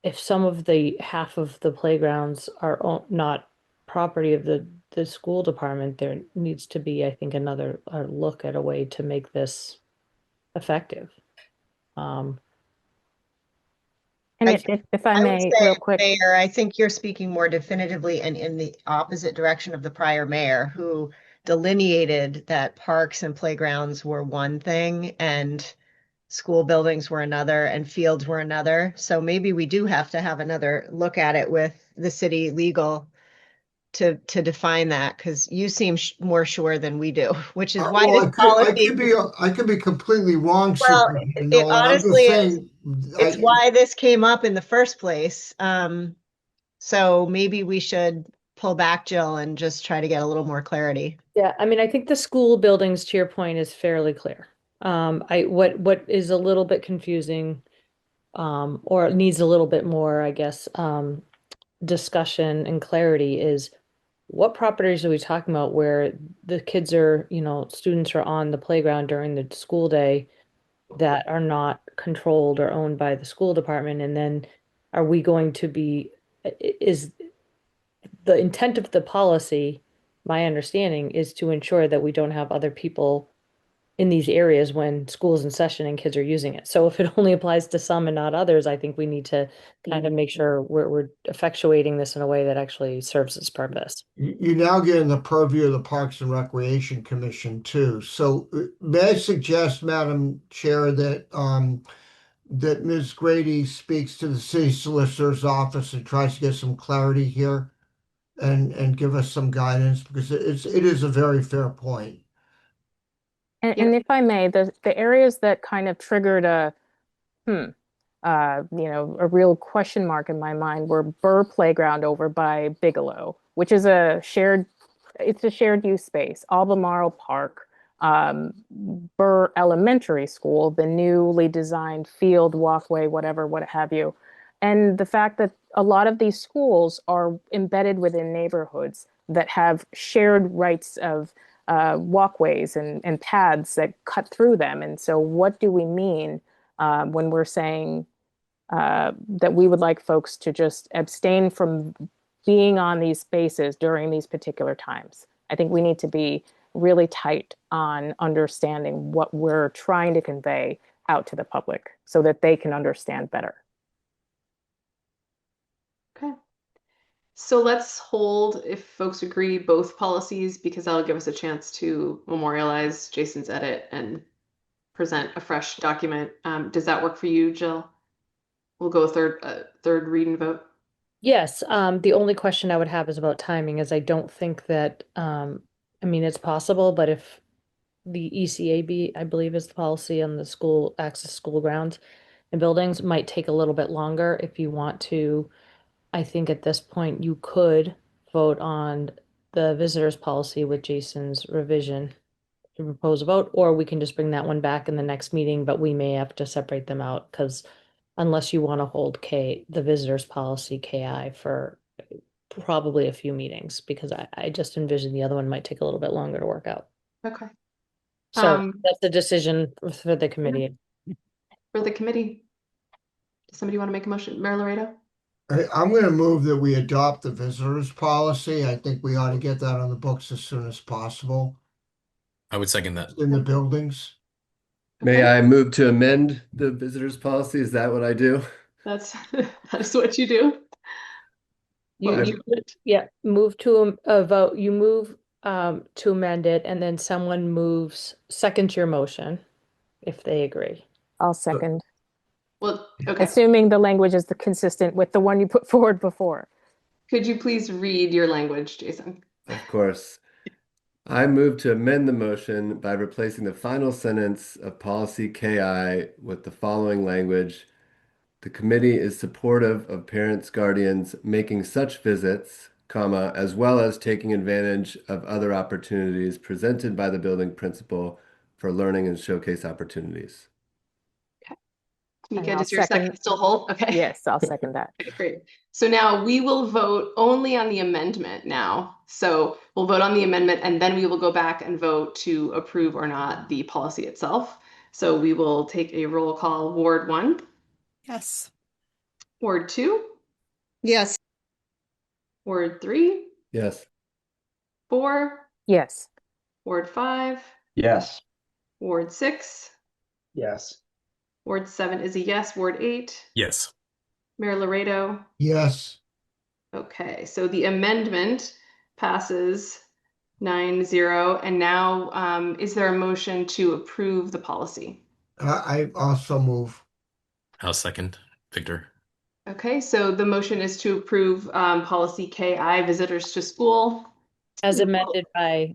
if some of the half of the playgrounds are not property of the school department, there needs to be, I think, another look at a way to make this effective. And if I may, would say, real quick, Mayor, I think you're speaking more definitively and in the opposite direction of the prior mayor who delineated that parks and playgrounds were one thing and school buildings were another and fields were another. So maybe we do have to have another look at it with the city legal to define that, because you seem more sure than we do, which is why this policy. I could be completely wrong. Well, honestly, saying, it's why this came up in the first place. So maybe we should pull back, Jill, and just try to get a little more clarity. Yeah, I mean, I think the school buildings, to your point, is fairly clear. What is a little bit confusing, or needs a little bit more, I guess, discussion and clarity is what properties are we talking about where the kids are, students are on the playground during the school day that are not controlled or owned by the school department? And then are we going to be, is the intent of the policy, my understanding, is to ensure that we don't have other people in these areas when school's in session and kids are using it. So if it only applies to some and not others, I think we need to kind of make sure we're effectuating this in a way that actually serves its purpose. You now get in the purview of the Parks and Recreation Commission too. So may I suggest, Madam Chair, that that Ms. Grady speaks to the city solicitor's office and tries to get some clarity here and give us some guidance, because it is a very fair point. and if I may, the areas that kind of triggered a real question mark in my mind were Burr Playground over by Bigelow, which is a shared use space, Albemarle Park, Burr Elementary School, the newly designed field, walkway, whatever, what have you. And the fact that a lot of these schools are embedded within neighborhoods that have shared rights of walkways and paths that cut through them. And so what do we mean when we're saying that we would like folks to just abstain from being on these spaces during these particular times? I think we need to be really tight on understanding what we're trying to convey out to the public so that they can understand better. Okay. So let's hold, if folks agree, both policies, because that'll give us a chance to memorialize Jason's edit and present a fresh document. Does that work for you, Jill? We'll go third read and vote. Yes, the only question I would have is about timing, as I don't think that, I mean, it's possible, but if the ECAB, I believe, is the policy on the school access school grounds and buildings, might take a little bit longer. If you want to, I think at this point you could vote on the visitors policy with Jason's revision to propose a vote, or we can just bring that one back in the next meeting, but we may have to separate them out because unless you want to hold the visitors policy KI for probably a few meetings, because I just envision the other one might take a little bit longer to work out. Okay. So that's the decision for the committee. For the committee, does somebody want to make a motion? Mayor Laredo? I'm going to move that we adopt the visitors policy. I think we ought to get that on the books as soon as possible I would second that. in the buildings. May I move to amend the visitors policy? Is that what I do? That's what you do. Move to a vote. You move to amend it, and then someone moves second your motion if they agree. I'll second. Well, okay. Assuming the language is consistent with the one you put forward before. Could you please read your language, Jason? Of course. I move to amend the motion by replacing the final sentence of policy KI with the following language. The committee is supportive of parents, guardians making such visits, comma, as well as taking advantage of other opportunities presented by the building principal for learning and showcase opportunities. Tamika, does your second still hold? Okay. Yes, I'll second that. Okay, great. So now we will vote only on the amendment now. So we'll vote on the amendment and then we will go back and vote to approve or not the policy itself. So we will take a roll call. Ward 1. Yes. Ward 2. Yes. Ward 3. Yes. 4. Yes. Ward 5. Yes. Ward 6. Yes. Ward 7 is a yes. Ward 8. Yes. Mayor Laredo. Yes. Okay, so the amendment passes 9-0. And now is there a motion to approve the policy? I also move. I'll second, Victor. Okay, so the motion is to approve policy KI, visitors to school. As amended by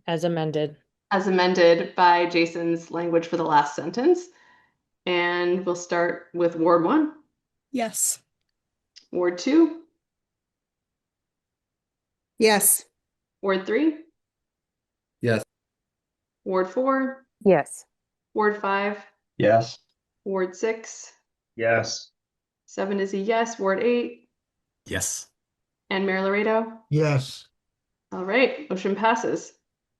Jason's language for the last sentence. And we'll start with Ward 1. Yes. Ward 2. Yes. Ward 3. Yes. Ward 4. Yes. Ward 5. Yes. Ward 6. Yes. 7 is a yes. Ward 8. Yes. And Mayor Laredo. Yes. All right, motion passes.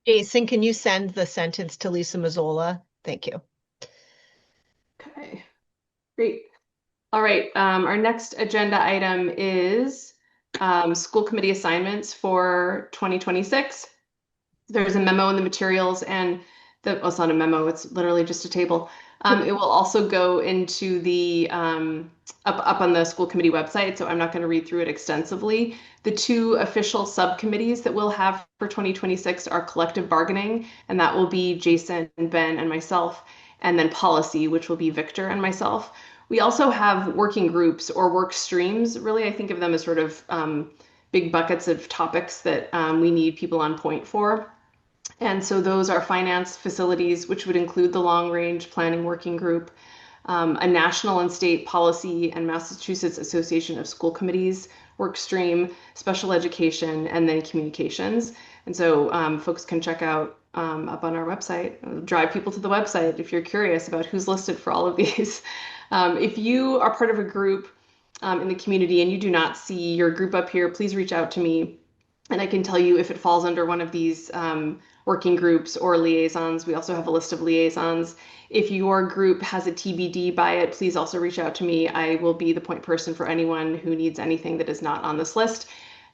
Jason, can you send the sentence to Lisa Mazzola? Thank you. Okay, great. All right, our next agenda item is school committee assignments for 2026. There's a memo in the materials and it's not a memo, it's literally just a table. It will also go into the up on the school committee website, so I'm not going to read through it extensively. The two official subcommittees that we'll have for 2026 are collective bargaining, and that will be Jason, Ben, and myself, and then policy, which will be Victor and myself. We also have working groups or work streams. Really, I think of them as sort of big buckets of topics that we need people on point for. And so those are finance, facilities, which would include the long range planning working group, a national and state policy and Massachusetts Association of School Committees work stream, special education, and then communications. And so folks can check out up on our website, drive people to the website if you're curious about who's listed for all of these. If you are part of a group in the community and you do not see your group up here, please reach out to me and I can tell you if it falls under one of these working groups or liaisons. We also have a list of liaisons. If your group has a TBD by it, please also reach out to me. I will be the point person for anyone who needs anything that is not on this list.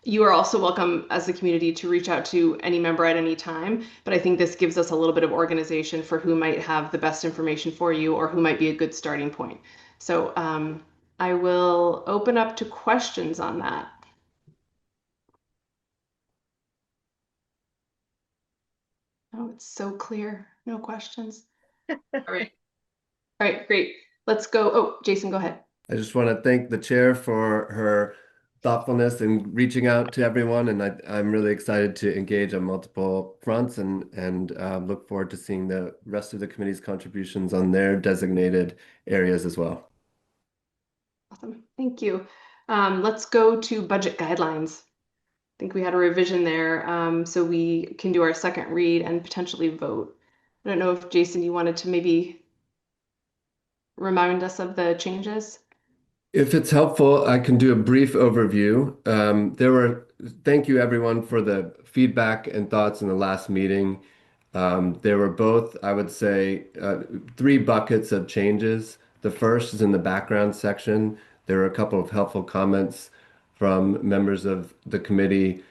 You are also welcome as a community to reach out to any member at any time, but I think this gives us a little bit of organization for who might have the best information for you or who might be a good starting point. So I will open up to questions on that. Oh, it's so clear. No questions. All right. All right, great. Let's go. Oh, Jason, go ahead. I just want to thank the chair for her thoughtfulness and reaching out to everyone, and I'm really excited to engage on multiple fronts and look forward to seeing the rest of the committee's contributions on their designated areas as well. Awesome. Thank you. Let's go to budget guidelines. I think we had a revision there, so we can do our second read and potentially vote. I don't know if Jason, you wanted to maybe remind us of the changes? If it's helpful, I can do a brief overview. Thank you everyone for the feedback and thoughts in the last meeting. There were both, I would say, 3 buckets of changes. The first is in the background section. There were a couple of helpful comments from members of the committee.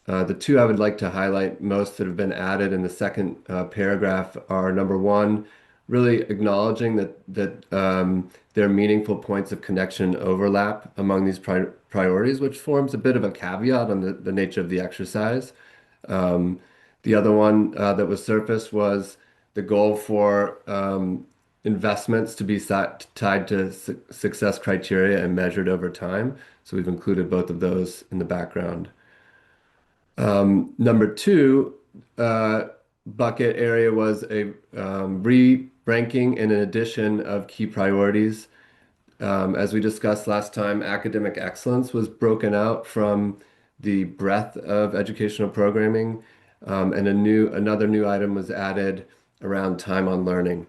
The 2 I would like to highlight most that have been added in the second paragraph are, number 1, really acknowledging that there are meaningful points of connection overlap among these priorities, which forms a bit of a caveat on the nature of the exercise. The other one that was surfaced was the goal for investments to be tied to success criteria and measured over time. So we've included both of those in the background. Number 2 bucket area was a re-ranking and an addition of key priorities. As we discussed last time, academic excellence was broken out from the breadth of educational programming, and another new item was added around time on learning.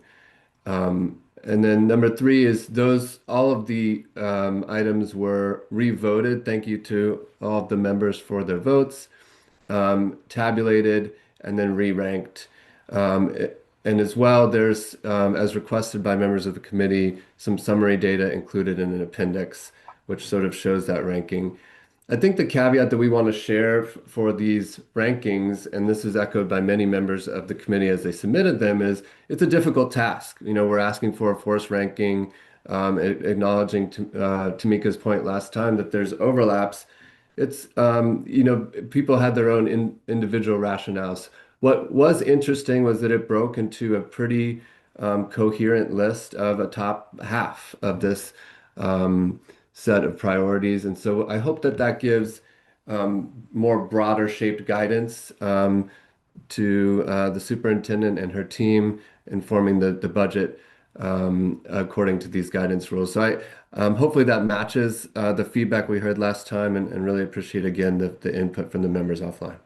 And then number 3 is all of the items were re-voted. Thank you to all of the members for their votes, tabulated, and then re-ranked. And as well, there's, as requested by members of the committee, some summary data included in an appendix, which sort of shows that ranking. I think the caveat that we want to share for these rankings, and this is echoed by many members of the committee as they submitted them, is it's a difficult task. We're asking for a forced ranking, acknowledging Tamika's point last time that there's overlaps. It's, people had their own individual rationales. What was interesting was that it broke into a pretty coherent list of a top half of this set of priorities. And so I hope that gives more broader shaped guidance to the superintendent and her team in forming the budget according to these guidance rules. So hopefully that matches the feedback we heard last time, and really appreciate again the input from the members offline.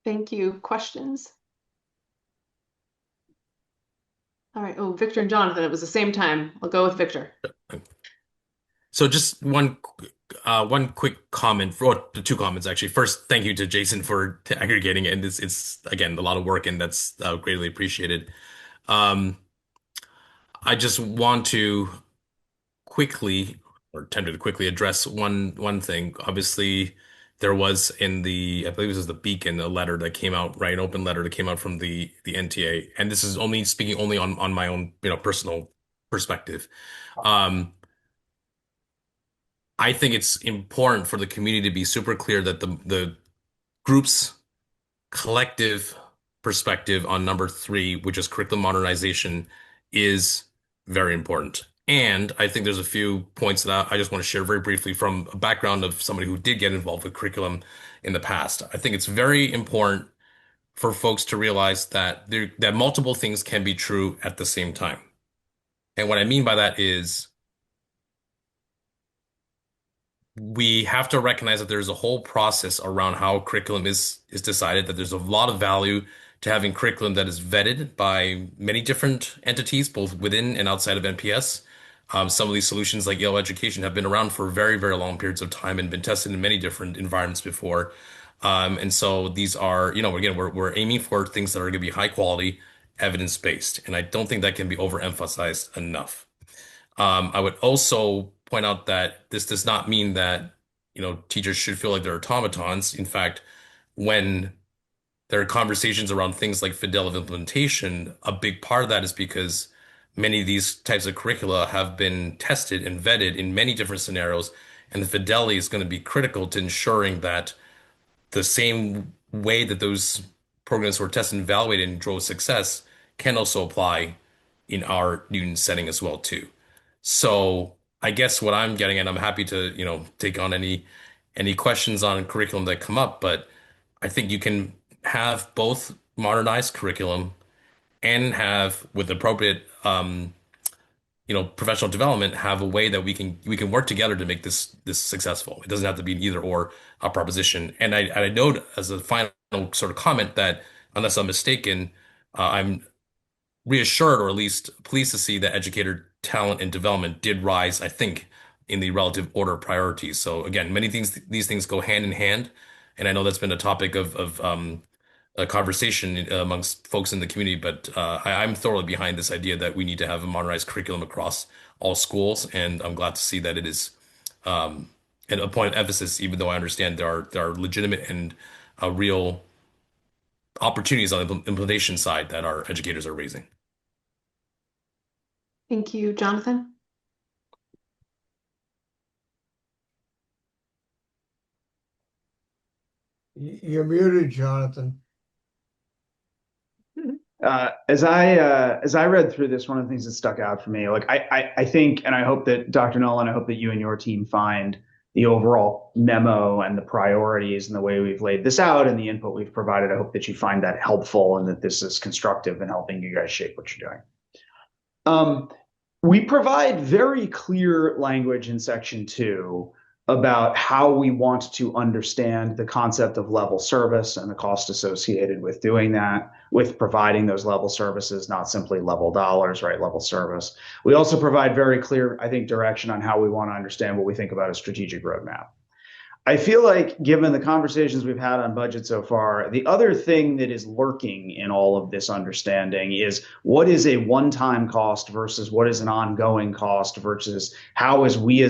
Thank you. Questions? All right. Oh, Victor and Jonathan, it was the same time. I'll go with Victor. So just one quick comment, or 2 comments actually. First, thank you to Jason for aggregating it. And it's again a lot of work, and that's greatly appreciated. I just want to attempt to quickly address one thing. Obviously, there was I believe this is the Beacon, a letter that came out, right? An open letter that came out from the NTA. And this is speaking only on my own, personal perspective. I think it's important for the community to be super clear that the group's collective perspective on number 3, which is curriculum modernization, is very important. And I think there's a few points that I just want to share very briefly from a background of somebody who did get involved with curriculum in the past. I think it's very important for folks to realize that that multiple things can be true at the same time. And what I mean by that is we have to recognize that there's a whole process around how curriculum is decided, that there's a lot of value to having curriculum that is vetted by many different entities, both within and outside of NPS. Some of these solutions like Yale Education have been around for very, very long periods of time and been tested in many different environments before. And so these are, again, we're aiming for things that are going to be high quality, evidence-based. And I don't think that can be overemphasized enough. I would also point out that this does not mean that, teachers should feel like they're automatons. In fact, when there are conversations around things like fidelity of implementation, a big part of that is because many of these types of curricula have been tested and vetted in many different scenarios, and the fidelity is going to be critical to ensuring that the same way that those programs were tested and evaluated and drove success can also apply in our Newton setting as well too. So I guess what I'm getting at, I'm happy to, take on any questions on curriculum that come up, but I think you can have both modernized curriculum and have, with appropriate professional development, have a way that we can work together to make this successful. It doesn't have to be an either or proposition. And I note as a final sort of comment that, unless I'm mistaken, I'm reassured, or at least pleased to see that educator talent and development did rise, I think, in the relative order of priorities. So again, many these things go hand in hand, and I know that's been a topic of a conversation amongst folks in the community. But I'm thoroughly behind this idea that we need to have a modernized curriculum across all schools, and I'm glad to see that it is and a point of emphasis, even though I understand there are legitimate and real opportunities on the implementation side that our educators are raising. Thank you, Jonathan. You're muted, Jonathan. As I read through this, one of the things that stuck out for me, like I think, and I hope that Dr. Nolan, I hope that you and your team find the overall memo and the priorities and the way we've laid this out and the input we've provided. I hope that you find that helpful and that this is constructive in helping you guys shape what you're doing. We provide very clear language in section 2 about how we want to understand the concept of level service and the cost associated with doing that, with providing those level services, not simply level dollars, right? Level service. We also provide very clear, I think, direction on how we want to understand what we think about a strategic roadmap. I feel like, given the conversations we've had on budget so far, the other thing that is lurking in all of this understanding is what is a one-time cost versus what is an ongoing cost versus how do we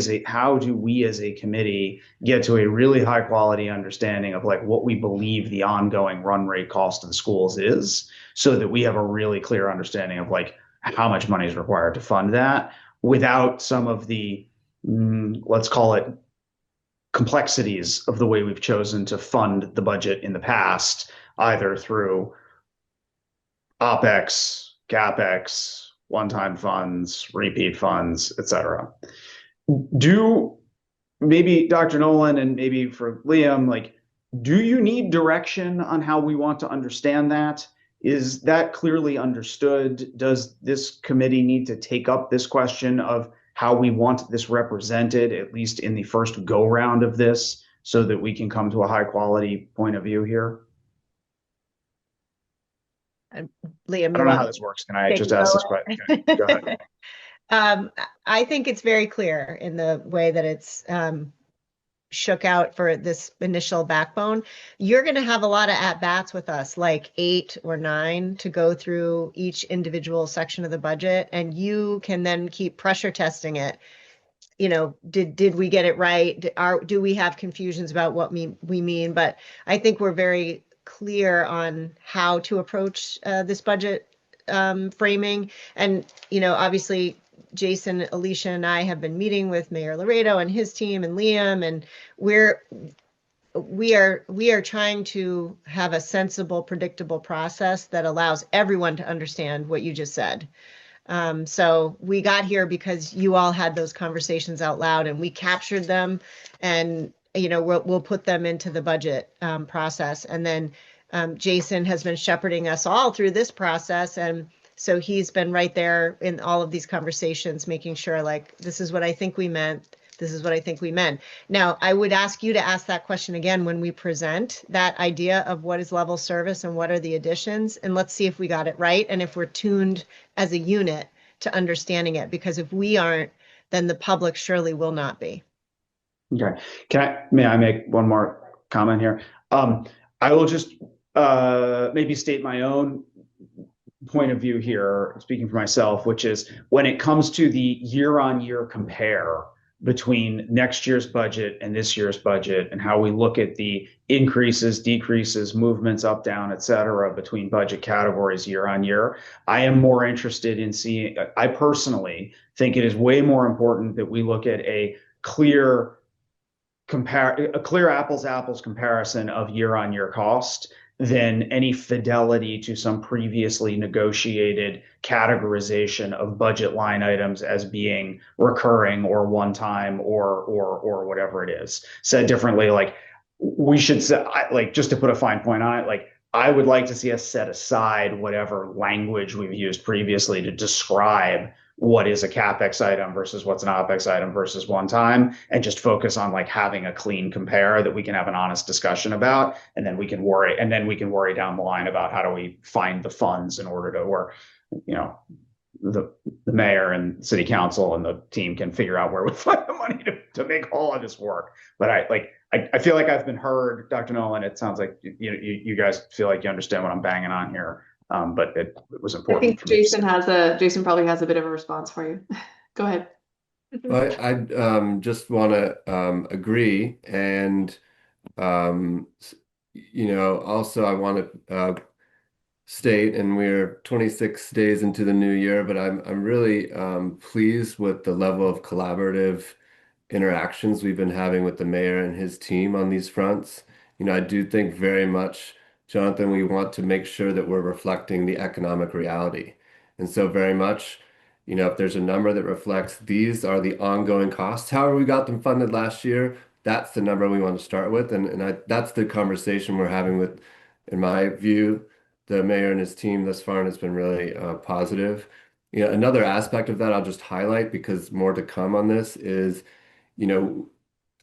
as a committee get to a really high quality understanding of like what we believe the ongoing run rate cost of the schools is, so that we have a really clear understanding of like how much money is required to fund that without some of the, let's call it, complexities of the way we've chosen to fund the budget in the past, either through OpEx, CapEx, one-time funds, repeat funds, etc. Maybe Dr. Nolan and maybe for Liam, like, do you need direction on how we want to understand that? Is that clearly understood? Does this committee need to take up this question of how we want this represented, at least in the first go round of this, so that we can come to a high quality point of view here? Liam, I don't know how this works. Can I just ask this question? Okay, go ahead. I think it's very clear in the way that it's shook out for this initial backbone. You're going to have a lot of at-bats with us, like 8 or 9, to go through each individual section of the budget, and you can then keep pressure testing it. Did we get it right? Do we have confusions about what we mean? But I think we're very clear on how to approach this budget framing. And, obviously, Jason, Alicia, and I have been meeting with Mayor Laredo and his team and Liam, and we are trying to have a sensible, predictable process that allows everyone to understand what you just said. So we got here because you all had those conversations out loud, and we captured them, and we'll put them into the budget process. And then Jason has been shepherding us all through this process, and so he's been right there in all of these conversations, making sure, like, this is what I think we meant. This is what I think we meant. Now, I would ask you to ask that question again when we present that idea of what is level service and what are the additions, and let's see if we got it right and if we're tuned as a unit to understanding it, because if we aren't, then the public surely will not be. Okay. May I make one more comment here? I will just maybe state my own point of view here, speaking for myself, which is when it comes to the year-on-year compare between next year's budget and this year's budget, and how we look at the increases, decreases, movements up, down, et cetera, between budget categories year on year, I am more interested in seeing, I personally think it is way more important that we look at a clear apples to apples comparison of year-on-year cost than any fidelity to some previously negotiated categorization of budget line items as being recurring or one time or whatever it is. Said differently, like we should say, like, just to put a fine point on it, like I would like to see us set aside whatever language we've used previously to describe what is a CapEx item versus what's an OpEx item versus one time, and just focus on like having a clean compare that we can have an honest discussion about, and then we can worry down the line about how do we find the funds in order to, or, you know, the mayor and city council and the team can figure out where we find the money to make all of this work. But I feel like I've been heard, Dr. Nolan. It sounds like you guys feel like you understand what I'm banging on here. But it was important. I think Jason probably has a bit of a response for you. Go ahead. I just want to agree, and also I want to state, and we're 26 days into the new year, but I'm really pleased with the level of collaborative interactions we've been having with the mayor and his team on these fronts. I do think very much, Jonathan, we want to make sure that we're reflecting the economic reality. And so very much, if there's a number that reflects these are the ongoing costs, however we got them funded last year, that's the number we want to start with. And that's the conversation we're having with, in my view, the mayor and his team thus far, and it's been really positive. Another aspect of that I'll just highlight, because more to come on this, is,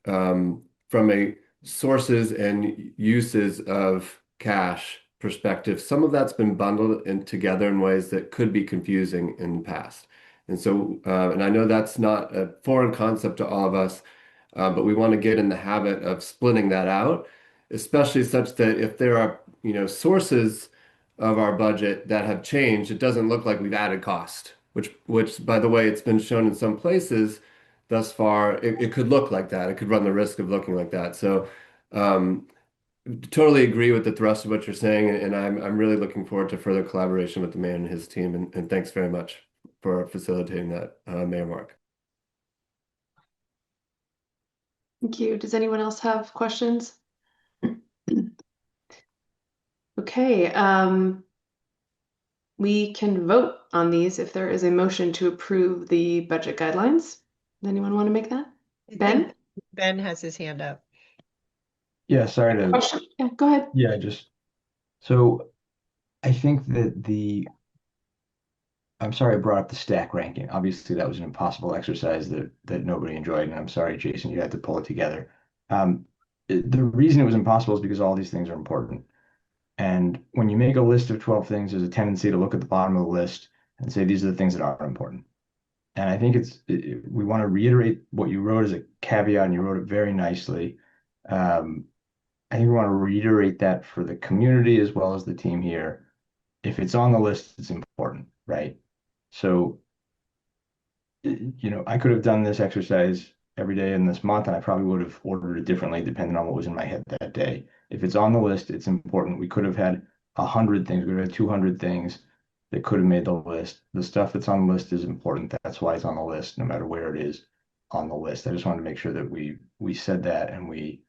from a sources and uses of cash perspective, some of that's been bundled in together in ways that could be confusing in the past. And so, and I know that's not a foreign concept to all of us, but we want to get in the habit of splitting that out, especially such that if there are, sources of our budget that have changed, it doesn't look like we've added cost, which by the way, it's been shown in some places thus far, it could look like that. It could run the risk of looking like that. So, totally agree with the thrust of what you're saying, and I'm really looking forward to further collaboration with the mayor and his team, and thanks very much for facilitating that, Mayor Mark. Thank you. Does anyone else have questions? Okay, we can vote on these if there is a motion to approve the budget guidelines. Does anyone want to make that? Ben? Ben has his hand up. Yeah, sorry to. Question? Yeah, go ahead. Yeah, so I think that I'm sorry I brought up the stack ranking. Obviously, that was an impossible exercise that nobody enjoyed, and I'm sorry, Jason, you had to pull it together. The reason it was impossible is because all these things are important. And when you make a list of 12 things, there's a tendency to look at the bottom of the list and say, these are the things that are important. And I think we want to reiterate what you wrote as a caveat, and you wrote it very nicely. I think we want to reiterate that for the community as well as the team here. If it's on the list, it's important, right? So, I could have done this exercise every day in this month, and I probably would have ordered it differently depending on what was in my head that day. If it's on the list, it's important. We could have had 100 things. We could have had 200 things that could have made the list. The stuff that's on the list is important. That's why it's on the list, no matter where it is on the list. I just wanted to make sure that we said that, and we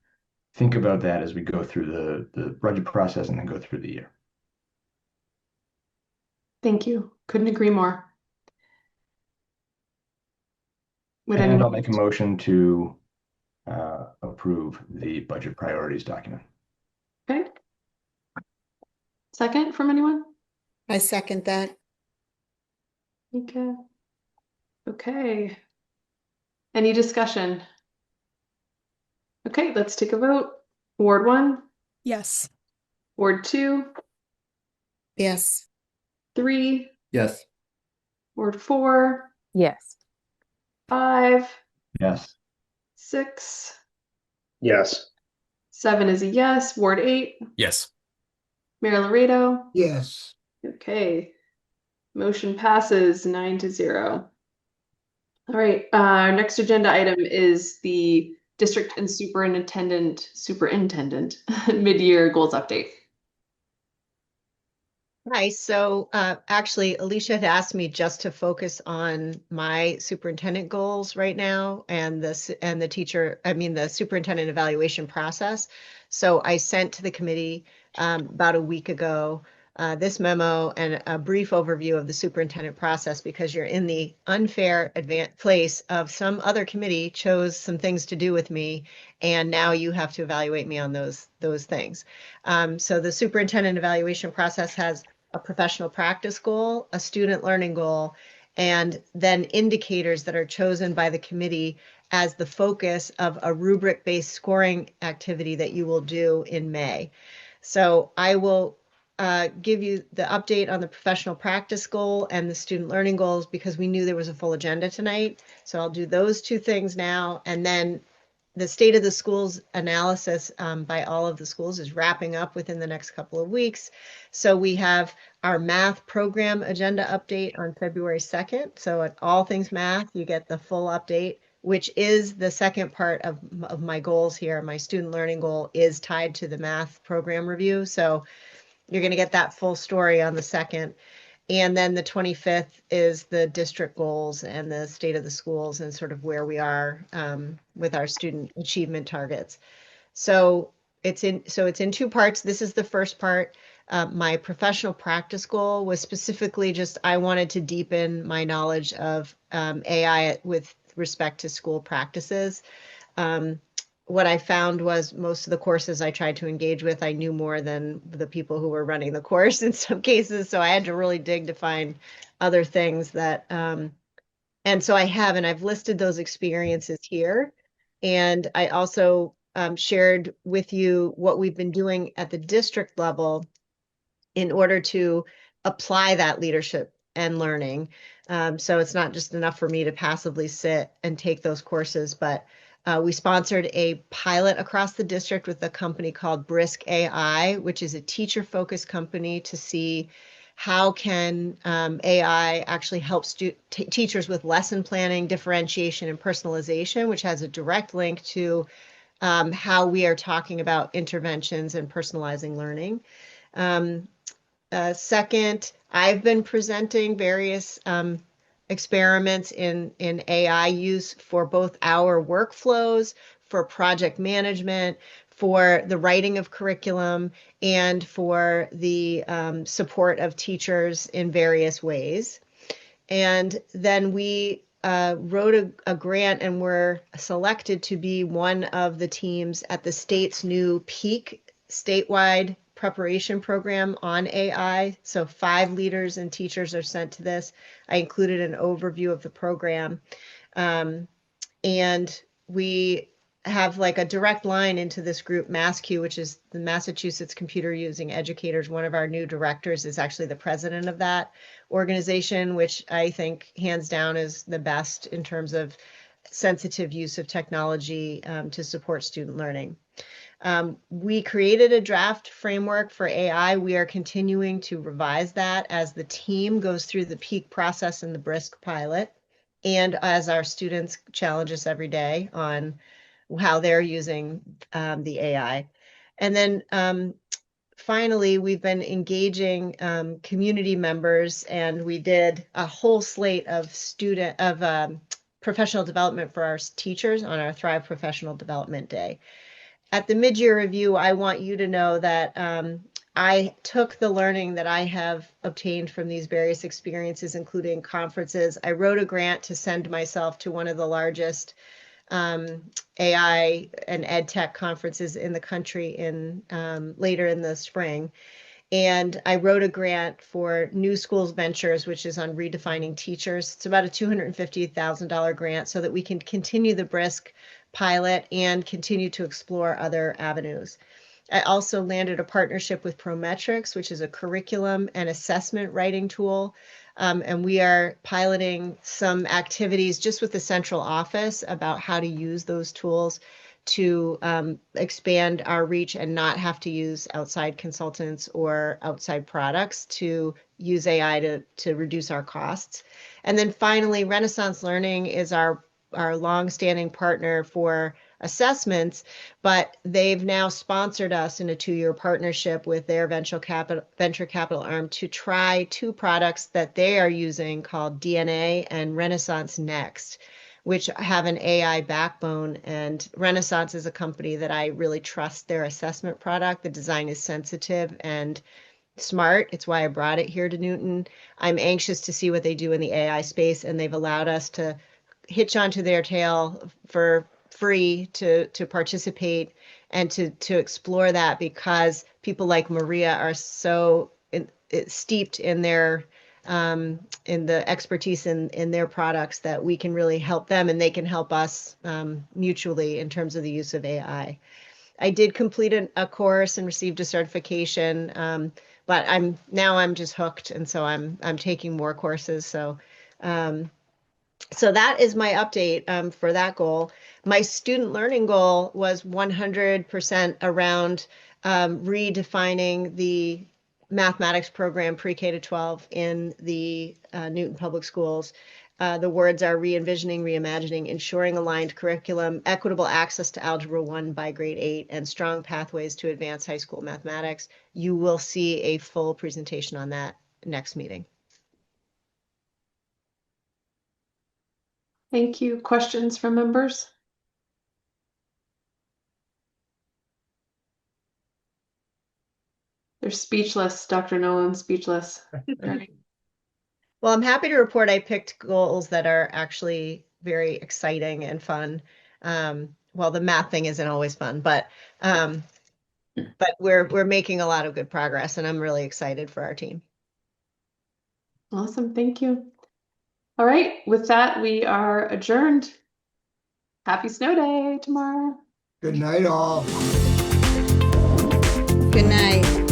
think about that as we go through the budget process and then go through the year. Thank you. Couldn't agree more. And I'll make a motion to approve the budget priorities document. Okay. Second from anyone? I second that. Okay. Any discussion? Okay, let's take a vote. Ward 1, Yes. Ward 2, Yes. 3, Yes. Ward 4, Yes. 5, Yes. 6, Yes. 7 is a yes. Ward 8, Yes. Mayor Laredo. Yes. Okay, motion passes 9-0. All right, our next agenda item is the district and superintendent mid-year goals update. Nice. So actually, Alicia had asked me just to focus on my superintendent goals right now and the superintendent evaluation process. So I sent to the committee about a week ago this memo and a brief overview of the superintendent process, because you're in the unfair place of some other committee chose some things to do with me, and now you have to evaluate me on those things. So the superintendent evaluation process has a professional practice goal, a student learning goal, and then indicators that are chosen by the committee as the focus of a rubric-based scoring activity that you will do in May. So I will give you the update on the professional practice goal and the student learning goals because we knew there was a full agenda tonight. So I'll do those two things now, and then the state of the schools analysis by all of the schools is wrapping up within the next couple of weeks. So we have our math program agenda update on February 2nd. So at All Things Math, you get the full update, which is the second part of my goals here. My student learning goal is tied to the math program review. So you're going to get that full story on the 2nd. And then the 25th is the district goals and the state of the schools and sort of where we are with our student achievement targets. So it's in two parts. This is the first part. My professional practice goal was specifically just I wanted to deepen my knowledge of AI with respect to school practices. What I found was most of the courses I tried to engage with, I knew more than the people who were running the course in some cases. So I had to really dig to find other things that, and so I've listed those experiences here. And I also shared with you what we've been doing at the district level in order to apply that leadership and learning. So it's not just enough for me to passively sit and take those courses, but we sponsored a pilot across the district with a company called Brisk AI, which is a teacher-focused company to see how can AI actually help teachers with lesson planning, differentiation, and personalization, which has a direct link to how we are talking about interventions and personalizing learning. Second, I've been presenting various experiments in AI use for both our workflows, for project management, for the writing of curriculum, and for the support of teachers in various ways. And then we wrote a grant and were selected to be one of the teams at the state's new PEAK statewide preparation program on AI. So 5 leaders and teachers are sent to this. I included an overview of the program. And we have like a direct line into this group, MassQ, which is the Massachusetts Computer Using Educators. One of our new directors is actually the president of that organization, which I think hands down is the best in terms of sensitive use of technology to support student learning. We created a draft framework for AI. We are continuing to revise that as the team goes through the PEAK process and the Brisk pilot, and as our students challenge us every day on how they're using the AI. And then finally, we've been engaging community members, and we did a whole slate of professional development for our teachers on our Thrive Professional Development Day. At the mid-year review, I want you to know that I took the learning that I have obtained from these various experiences, including conferences. I wrote a grant to send myself to one of the largest AI and ed tech conferences in the country in later in the spring. And I wrote a grant for New Schools Ventures, which is on redefining teachers. It's about a $250,000 grant so that we can continue the Brisk pilot and continue to explore other avenues. I also landed a partnership with Prometrics, which is a curriculum and assessment writing tool. And we are piloting some activities just with the central office about how to use those tools to expand our reach and not have to use outside consultants or outside products to use AI to reduce our costs. And then finally, Renaissance Learning is our longstanding partner for assessments, but they've now sponsored us in a 2-year partnership with their venture capital arm to try 2 products that they are using called DNA and Renaissance Next, which have an AI backbone. And Renaissance is a company that I really trust their assessment product. The design is sensitive and smart. It's why I brought it here to Newton. I'm anxious to see what they do in the AI space, and they've allowed us to hitch onto their tail for free to participate and to explore that, because people like Maria are so steeped in their in the expertise in their products that we can really help them and they can help us mutually in terms of the use of AI. I did complete a course and received a certification, but I'm just hooked, and so I'm taking more courses. So that is my update for that goal. My student learning goal was 100% around redefining the mathematics program pre-K to 12 in the Newton Public Schools. The words are re-envisioning, reimagining, ensuring aligned curriculum, equitable access to Algebra 1 by grade 8, and strong pathways to advanced high school mathematics. You will see a full presentation on that next meeting. Thank you. Questions from members? They're speechless, Dr. Nolan, speechless. Right. Well, I'm happy to report I picked goals that are actually very exciting and fun. Well, the math thing isn't always fun, but we're making a lot of good progress, and I'm really excited for our team. Awesome. Thank you. All right. With that, we are adjourned. Happy snow day tomorrow. Good night, all. Good night.